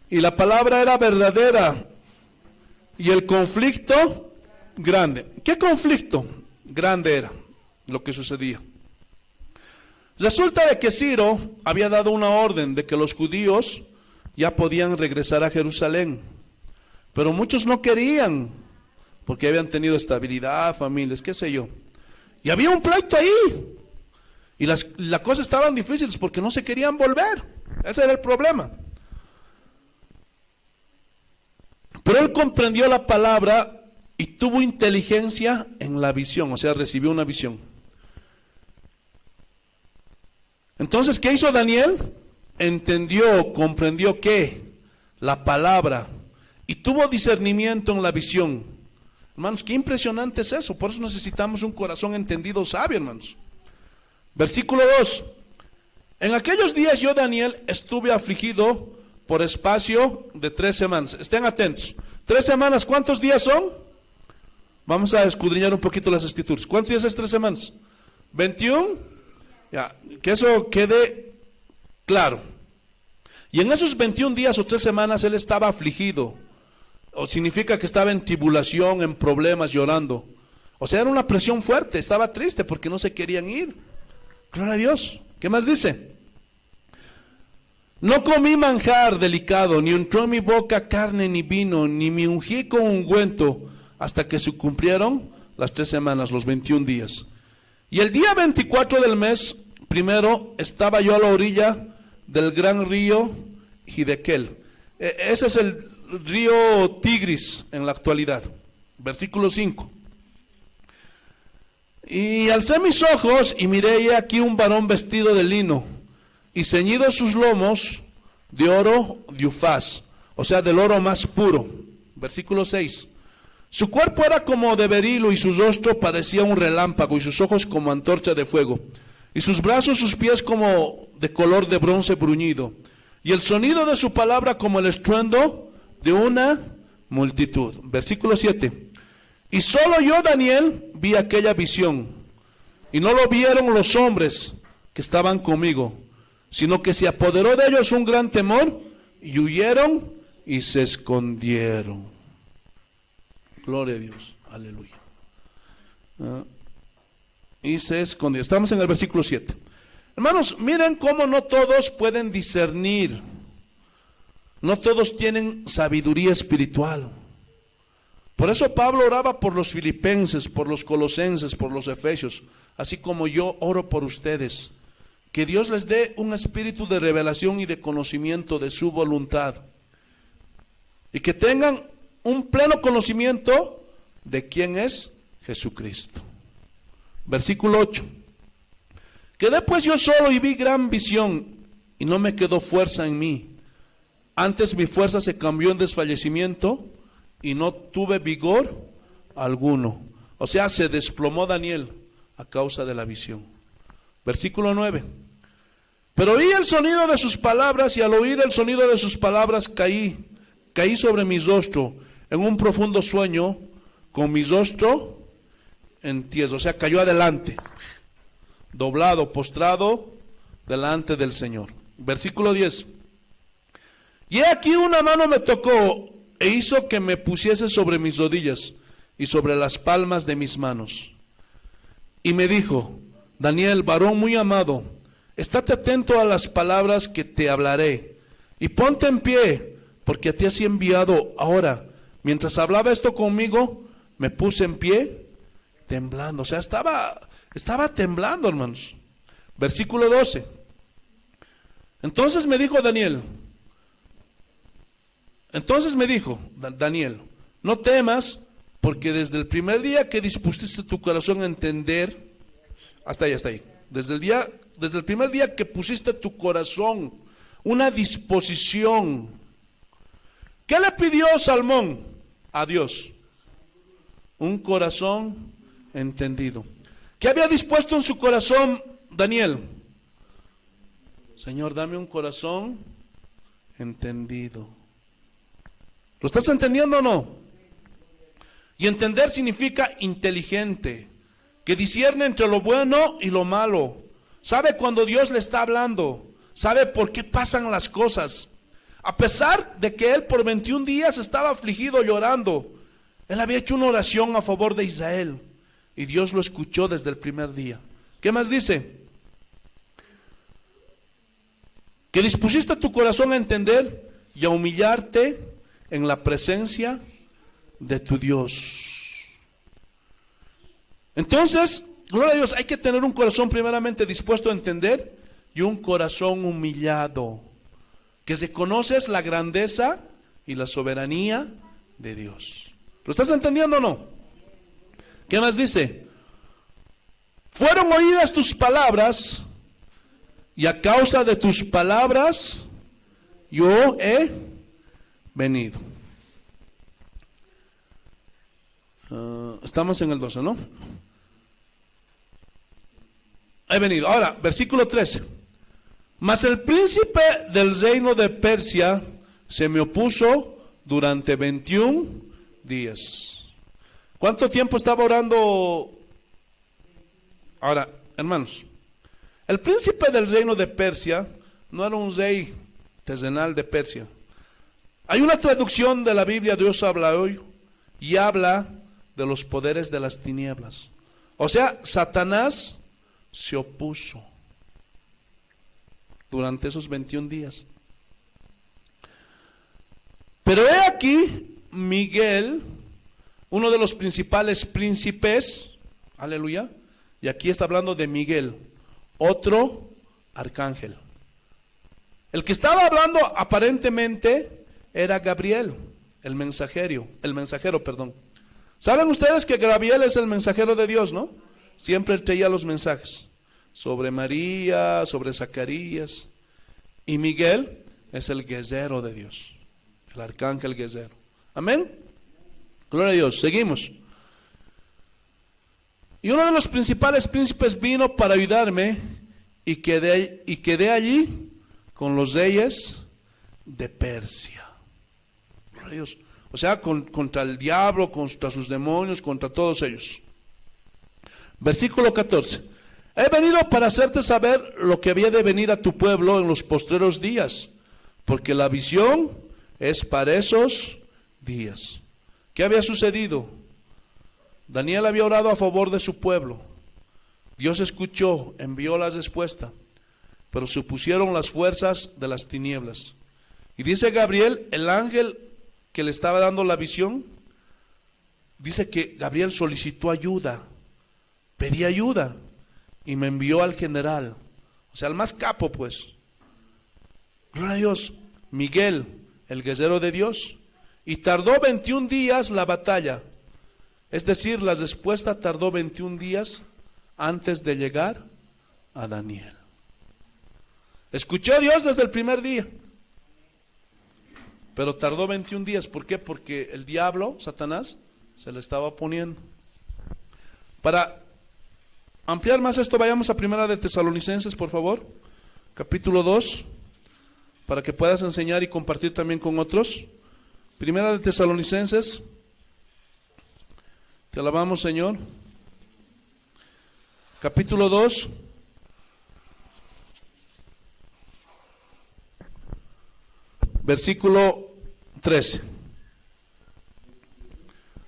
Y la palabra era verdadera y el conflicto grande. ¿Qué conflicto grande era lo que sucedía? Resulta de que Ciro había dado una orden de que los judíos ya podían regresar a Jerusalén, pero muchos no querían, porque habían tenido estabilidad, familias, qué sé yo. Y había un pleito ahí, y las cosas estaban difíciles porque no se querían volver. Ese era el problema. Pero él comprendió la palabra y tuvo inteligencia en la visión, o sea, recibió una visión. Entonces, ¿qué hizo Daniel? Entendió, comprendió que la palabra y tuvo discernimiento en la visión. Hermanos, qué impresionante es eso. Por eso necesitamos un corazón entendido, sabio, hermanos. Versículo 2. En aquellos días yo, Daniel, estuve afligido por espacio de 3 semanas. Estén atentos. 3 semanas, ¿cuántos días son? Vamos a escudriñar un poquito las escrituras. ¿Cuántos días es 3 semanas? 21. Ya, que eso quede claro. Y en esos 21 días o 3 semanas él estaba afligido. O significa que estaba en tribulación, en problemas, llorando. O sea, era una presión fuerte, estaba triste porque no se querían ir. Gloria a Dios. ¿Qué más dice? No comí manjar delicado, ni entró en mi boca carne ni vino, ni me ungí con ungüento, hasta que se cumplieron las 3 semanas, los 21 días. Y el día 24 del mes primero estaba yo a la orilla del gran río Hiddekel. Ese es el río Tigris en la actualidad. Versículo 5. Y alcé mis ojos y miré y aquí un varón vestido de lino y ceñidos sus lomos de oro de Ufaz, o sea, del oro más puro. Versículo 6. Su cuerpo era como de berilo y su rostro parecía un relámpago y sus ojos como antorcha de fuego y sus brazos, sus pies como de color de bronce bruñido y el sonido de su palabra como el estruendo de una multitud. Versículo 7. Y solo yo, Daniel, vi aquella visión, y no lo vieron los hombres que estaban conmigo, sino que se apoderó de ellos un gran temor, y huyeron y se escondieron. Gloria a Dios, aleluya. Y se escondió. Estamos en el versículo 7. Hermanos, miren cómo no todos pueden discernir, no todos tienen sabiduría espiritual. Por eso Pablo oraba por los filipenses, por los colosenses, por los efesios, así como yo oro por ustedes, que Dios les dé un espíritu de revelación y de conocimiento de su voluntad, y que tengan un pleno conocimiento de quién es Jesucristo. Versículo 8. Quedé pues yo solo y vi gran visión, y no me quedó fuerza en mí. Antes mi fuerza se cambió en desfallecimiento, y no tuve vigor alguno. O sea, se desplomó Daniel a causa de la visión. Versículo 9. Pero oí el sonido de sus palabras, y al oír el sonido de sus palabras caí sobre mi rostro en un profundo sueño, con mi rostro en tierra. O sea, cayó adelante, doblado, postrado delante del Señor. Versículo 10. Y he aquí una mano me tocó e hizo que me pusiese sobre mis rodillas y sobre las palmas de mis manos. Y me dijo: Daniel, varón muy amado, estate atento a las palabras que te hablaré, y ponte en pie, porque a ti has enviado. Ahora, mientras hablaba esto conmigo, me puse en pie, temblando. O sea, estaba temblando, hermanos. Versículo 12. Entonces me dijo Daniel, no temas, porque desde el primer día que dispusiste tu corazón a entender, hasta ahí. Desde el primer día que pusiste tu corazón, una disposición. ¿Qué le pidió Salmón a Dios? Un corazón entendido. ¿Qué había dispuesto en su corazón Daniel? Señor, dame un corazón entendido. ¿Lo estás entendiendo o no? Y entender significa inteligente, que discierne entre lo bueno y lo malo. Sabe cuando Dios le está hablando, sabe por qué pasan las cosas. A pesar de que él por 21 días estaba afligido, llorando, él había hecho una oración a favor de Israel, y Dios lo escuchó desde el primer día. ¿Qué más dice? Que dispusiste tu corazón a entender y a humillarte en la presencia de tu Dios. Entonces, gloria a Dios, hay que tener un corazón primeramente dispuesto a entender y un corazón humillado, que reconoces la grandeza y la soberanía de Dios. ¿Lo estás entendiendo o no? ¿Qué más dice? Fueron oídas tus palabras, y a causa de tus palabras yo he venido. Estamos en el 12, ¿no? He venido. Ahora, versículo 13. Mas el príncipe del reino de Persia se me opuso durante 21 días. ¿Cuánto tiempo estaba orando? Ahora, hermanos, el príncipe del reino de Persia no era un rey terrenal de Persia. Hay una traducción de la Biblia, Dios habla hoy, y habla de los poderes de las tinieblas. O sea, Satanás se opuso durante esos 21 días. Pero he aquí, Miguel, uno de los principales príncipes, aleluya, y aquí está hablando de Miguel, otro arcángel. El que estaba hablando aparentemente era Gabriel, el mensajero. ¿Saben ustedes que Gabriel es el mensajero de Dios, no? Siempre él traía los mensajes sobre María, sobre Zacarías. Y Miguel es el guerrero de Dios, el arcángel guerrero. Amén. Gloria a Dios. Seguimos. Y uno de los principales príncipes vino para ayudarme y quedé allí con los reyes de Persia. Gloria a Dios. O sea, contra el diablo, contra sus demonios, contra todos ellos. Versículo 14. He venido para hacerte saber lo que había de venir a tu pueblo en los postreros días, porque la visión es para esos días. ¿Qué había sucedido? Daniel había orado a favor de su pueblo. Dios escuchó, envió la respuesta, pero se opusieron las fuerzas de las tinieblas. Y dice Gabriel, el ángel que le estaba dando la visión, dice que Gabriel solicitó ayuda, pedía ayuda, y me envió al general, o sea, al más capo, pues. Gloria a Dios, Miguel, el guerrero de Dios. Y tardó 21 días la batalla. Es decir, la respuesta tardó 21 días antes de llegar a Daniel. Escuchó a Dios desde el primer día, pero tardó 21 días. ¿Por qué? Porque el diablo, Satanás, se le estaba oponiendo. Para ampliar más esto, vayamos a Primera de Tesalonicenses, por favor, capítulo 2, para que puedas enseñar y compartir también con otros. Primera de Tesalonicenses, te alabamos, Señor. Capítulo 2, versículo 13.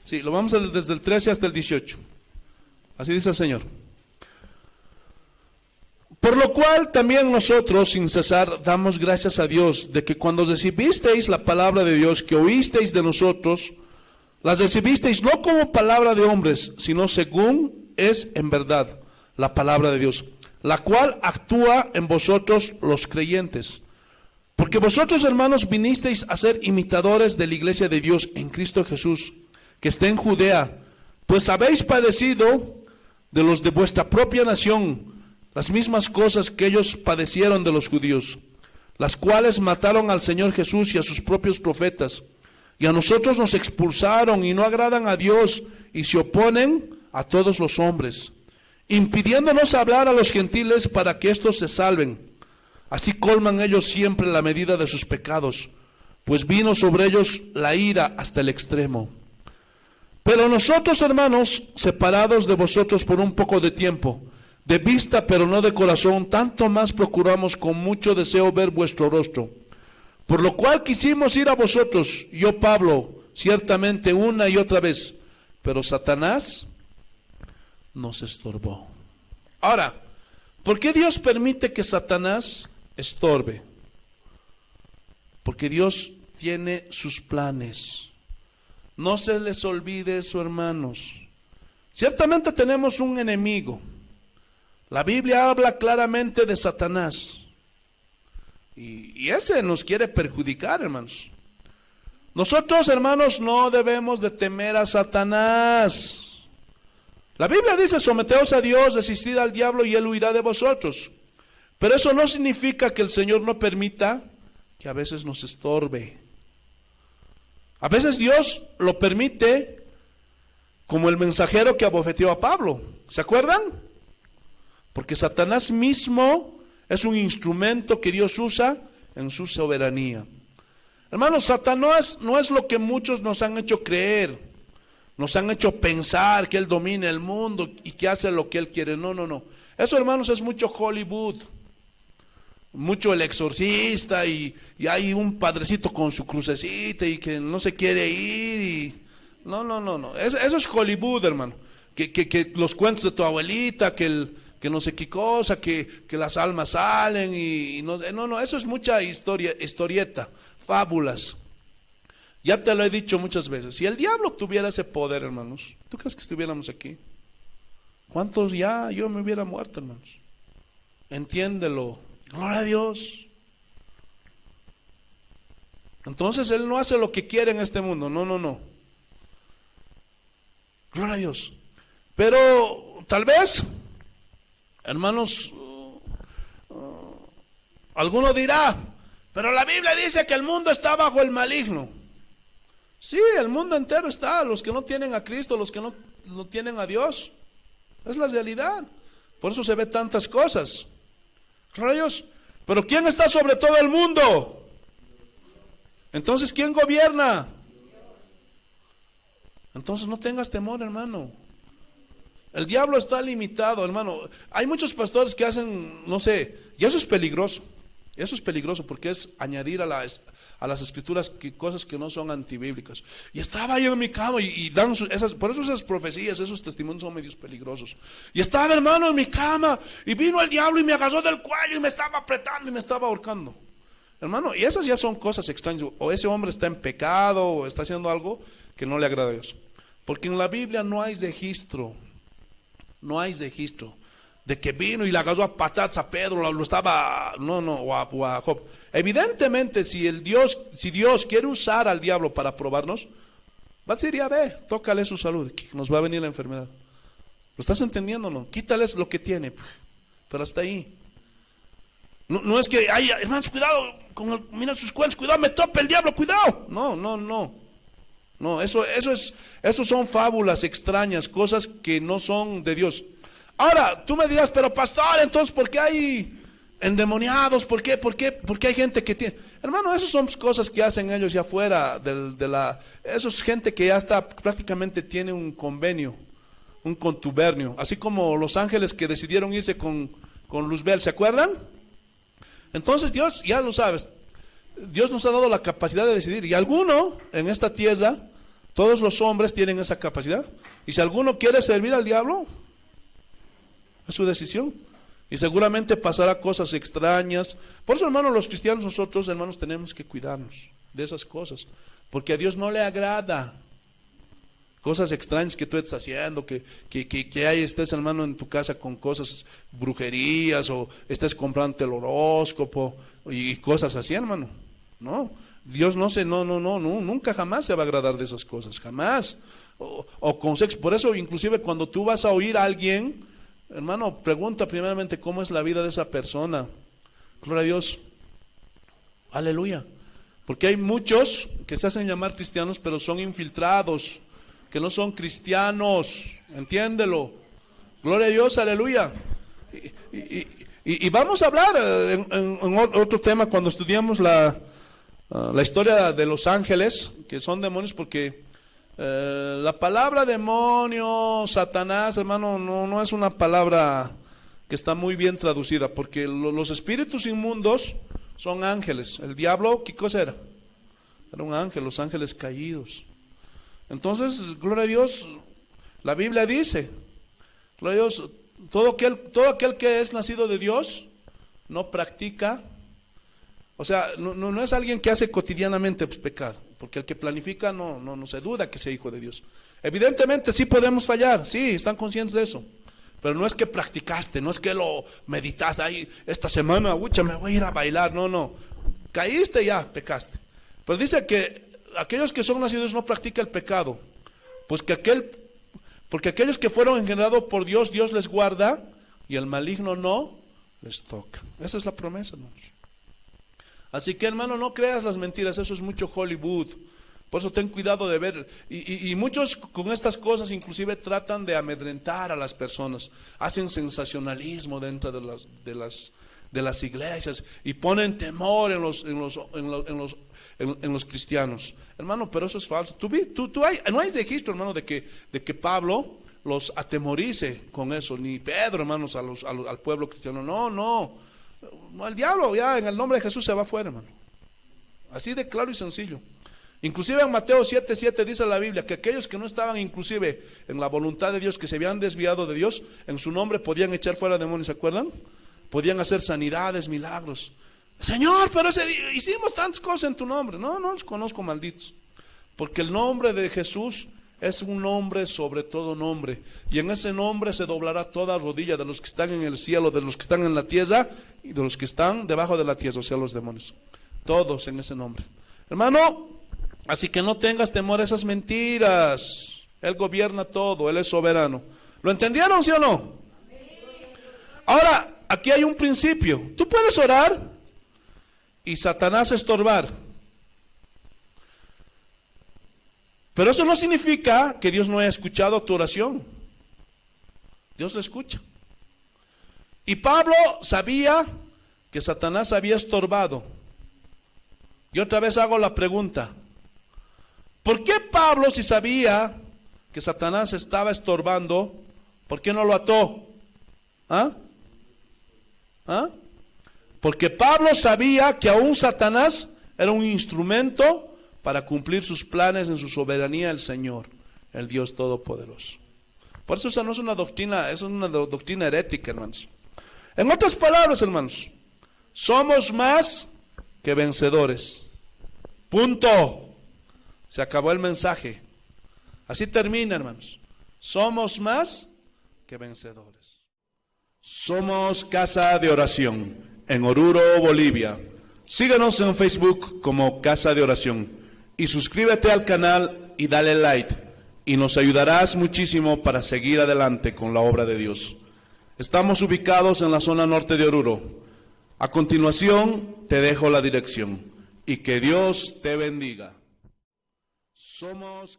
Sí, lo vamos a leer desde el 13 hasta el 18. Así dice el Señor. Por lo cual también nosotros sin cesar damos gracias a Dios de que cuando recibisteis la palabra de Dios que oísteis de nosotros, las recibisteis no como palabra de hombres, sino según es en verdad la palabra de Dios, la cual actúa en vosotros los creyentes. Porque vosotros, hermanos, vinisteis a ser imitadores de la iglesia de Dios en Cristo Jesús, que está en Judea, pues habéis padecido de los de vuestra propia nación las mismas cosas que ellos padecieron de los judíos, las cuales mataron al Señor Jesús y a sus propios profetas, y a nosotros nos expulsaron y no agradan a Dios y se oponen a todos los hombres, impidiéndonos hablar a los gentiles para que éstos se salven. Así colman ellos siempre la medida de sus pecados, pues vino sobre ellos la ira hasta el extremo. Pero nosotros, hermanos, separados de vosotros por un poco de tiempo, de vista pero no de corazón, tanto más procuramos con mucho deseo ver vuestro rostro. Por lo cual quisimos ir a vosotros, yo Pablo, ciertamente una y otra vez, pero Satanás nos estorbó. Ahora, ¿por qué Dios permite que Satanás estorbe? Porque Dios tiene sus planes. No se les olvide eso, hermanos. Ciertamente tenemos un enemigo. La Biblia habla claramente de Satanás. Y ese nos quiere perjudicar, hermanos. Nosotros, hermanos, no debemos de temer a Satanás. La Biblia dice, someteos a Dios, resistid al diablo y él huirá de vosotros. Pero eso no significa que el Señor no permita que a veces nos estorbe. A veces Dios lo permite, como el mensajero que abofeteó a Pablo. ¿Se acuerdan? Porque Satanás mismo Es un instrumento que Dios usa en su soberanía. Hermanos, Satanás no es lo que muchos nos han hecho creer, nos han hecho pensar que él domina el mundo y que hace lo que él quiere. No, no, no. Eso, hermanos, es mucho Hollywood, mucho El Exorcista y hay un padrecito con su crucecita y que no se quiere ir y... No, no, no, no. Eso es Hollywood, hermano. Que los cuentos de tu abuelita, que no sé qué cosa, que las almas salen y no, no, eso es mucha historieta, fábulas. Ya te lo he dicho muchas veces. Si el diablo tuviera ese poder, hermanos, ¿tú crees que estuviéramos aquí? ¿Cuántos ya? Yo me hubiera muerto, hermanos. Entiéndelo. Gloria a Dios. Entonces él no hace lo que quiere en este mundo. No, no, no. Gloria a Dios. Pero tal vez, hermanos, alguno dirá, pero la Biblia dice que el mundo está bajo el maligno. Sí, el mundo entero está, los que no tienen a Cristo, los que no tienen a Dios. Es la realidad. Por eso se ve tantas cosas. Gloria a Dios. Pero ¿quién está sobre todo el mundo? Entonces, ¿quién gobierna? Entonces no tengas temor, hermano. El diablo está limitado, hermano. Hay muchos pastores que hacen, no sé, y eso es peligroso. Eso es peligroso porque es añadir a las escrituras cosas que no son antibíblicas. Y estaba yo en mi cama y dan por eso esas profecías, esos testimonios son medios peligrosos. Y estaba, hermano, en mi cama y vino el diablo y me agarró del cuello y me estaba apretando y me estaba ahorcando. Hermano, y esas ya son cosas extrañas. O ese hombre está en pecado o está haciendo algo que no le agrada a Dios. Porque en la Biblia no hay registro de que vino y le agarró a patadas a Pedro, o a Job. Evidentemente, si Dios quiere usar al diablo para probarnos, va a decir, ya ve, tócale su salud, que nos va a venir la enfermedad. ¿Lo estás entendiendo o no? Quítales lo que tiene, pero hasta ahí. No es que, ay, hermanos, cuidado, mira sus cuernos, cuidado, me topa el diablo, cuidado. No, no, no. No, eso son fábulas extrañas, cosas que no son de Dios. Ahora, tú me dirás, pero pastor, entonces, ¿por qué hay endemoniados? ¿Por qué hay gente que tiene? Hermano, esas son cosas que hacen ellos ya fuera eso es gente que ya está, prácticamente tiene un convenio, un contubernio. Así como los ángeles que decidieron irse con Luzbel, ¿se acuerdan? Entonces Dios, ya lo sabes, Dios nos ha dado la capacidad de decidir. Y alguno en esta tierra, todos los hombres tienen esa capacidad. Y si alguno quiere servir al diablo, es su decisión. Y seguramente pasará cosas extrañas. Por eso, hermanos, los cristianos, nosotros, hermanos, tenemos que cuidarnos de esas cosas. Porque a Dios no le agrada cosas extrañas que tú estés haciendo, que ahí estés, hermano, en tu casa con cosas, brujerías, o estés comprando el horóscopo y cosas así, hermano. No, Dios nunca jamás se va a agradar de esas cosas, jamás. O con sexo. Por eso, inclusive, cuando tú vas a oír a alguien, hermano, pregunta primeramente cómo es la vida de esa persona. Gloria a Dios. Aleluya. Porque hay muchos que se hacen llamar cristianos, pero son infiltrados, que no son cristianos. Entiéndelo. Gloria a Dios, aleluya. Y vamos a hablar en otro tema cuando estudiamos la historia de los ángeles, que son demonios, porque la palabra demonio, Satanás, hermano, no es una palabra que está muy bien traducida, porque los espíritus inmundos son ángeles. El diablo, ¿qué cosa era? Era un ángel, los ángeles caídos. Entonces, gloria a Dios, la Biblia dice, gloria a Dios, todo aquel que es nacido de Dios no practica, o sea, no es alguien que hace cotidianamente pecado, porque el que planifica no se duda que sea hijo de Dios. Evidentemente sí podemos fallar, sí, están conscientes de eso, pero no es que practicaste, no es que lo meditaste, ay, esta semana, me voy a ir a bailar, no, caíste ya, pecaste. Pero dice que aquellos que son nacidos no practican el pecado, porque aquellos que fueron engendrados por Dios, Dios les guarda y el maligno no les toca. Esa es la promesa, hermanos. Así que, hermano, no creas las mentiras, eso es mucho Hollywood. Por eso ten cuidado de ver. Y muchos con estas cosas inclusive tratan de amedrentar a las personas. Hacen sensacionalismo dentro de de las iglesias y ponen temor en los cristianos. Hermano, pero eso es falso. No hay registro, hermano, de que Pablo los atemorice con eso, ni Pedro, hermanos, al pueblo cristiano. No, el diablo ya en el nombre de Jesús se va fuera, hermano. Así de claro y sencillo. Inclusive en Mateo 7:7 dice la Biblia que aquellos que no estaban inclusive en la voluntad de Dios, que se habían desviado de Dios, en su nombre podían echar fuera demonios, ¿se acuerdan? Podían hacer sanidades, milagros. Señor, pero hicimos tantas cosas en tu nombre. No los conozco, malditos. Porque el nombre de Jesús es un nombre sobre todo nombre. Y en ese nombre se doblará toda rodilla de los que están en el cielo, de los que están en la tierra y de los que están debajo de la tierra, o sea, los demonios. Todos en ese nombre. Hermano, así que no tengas temor a esas mentiras. Él gobierna todo, Él es soberano. ¿Lo entendieron, sí o no? Ahora, aquí hay un principio. Tú puedes orar y Satanás estorbar. Pero eso no significa que Dios no haya escuchado tu oración. Dios lo escucha. Y Pablo sabía que Satanás había estorbado. Y otra vez hago la pregunta: ¿por qué Pablo, si sabía que Satanás estaba estorbando, por qué no lo ató? Porque Pablo sabía que aún Satanás era un instrumento para cumplir sus planes en su soberanía el Señor, el Dios Todopoderoso. Por eso esa no es una doctrina, es una doctrina herética, hermanos. En otras palabras, hermanos, somos más que vencedores. Punto. Se acabó el mensaje. Así termina, hermanos. Somos más que vencedores. Somos Casa de Oración en Oruro, Bolivia. Síguenos en Facebook como Casa de Oración y suscríbete al canal y dale like y nos ayudarás muchísimo para seguir adelante con la obra de Dios. Estamos ubicados en la zona norte de Oruro. A continuación te dejo la dirección y que Dios te bendiga. Somos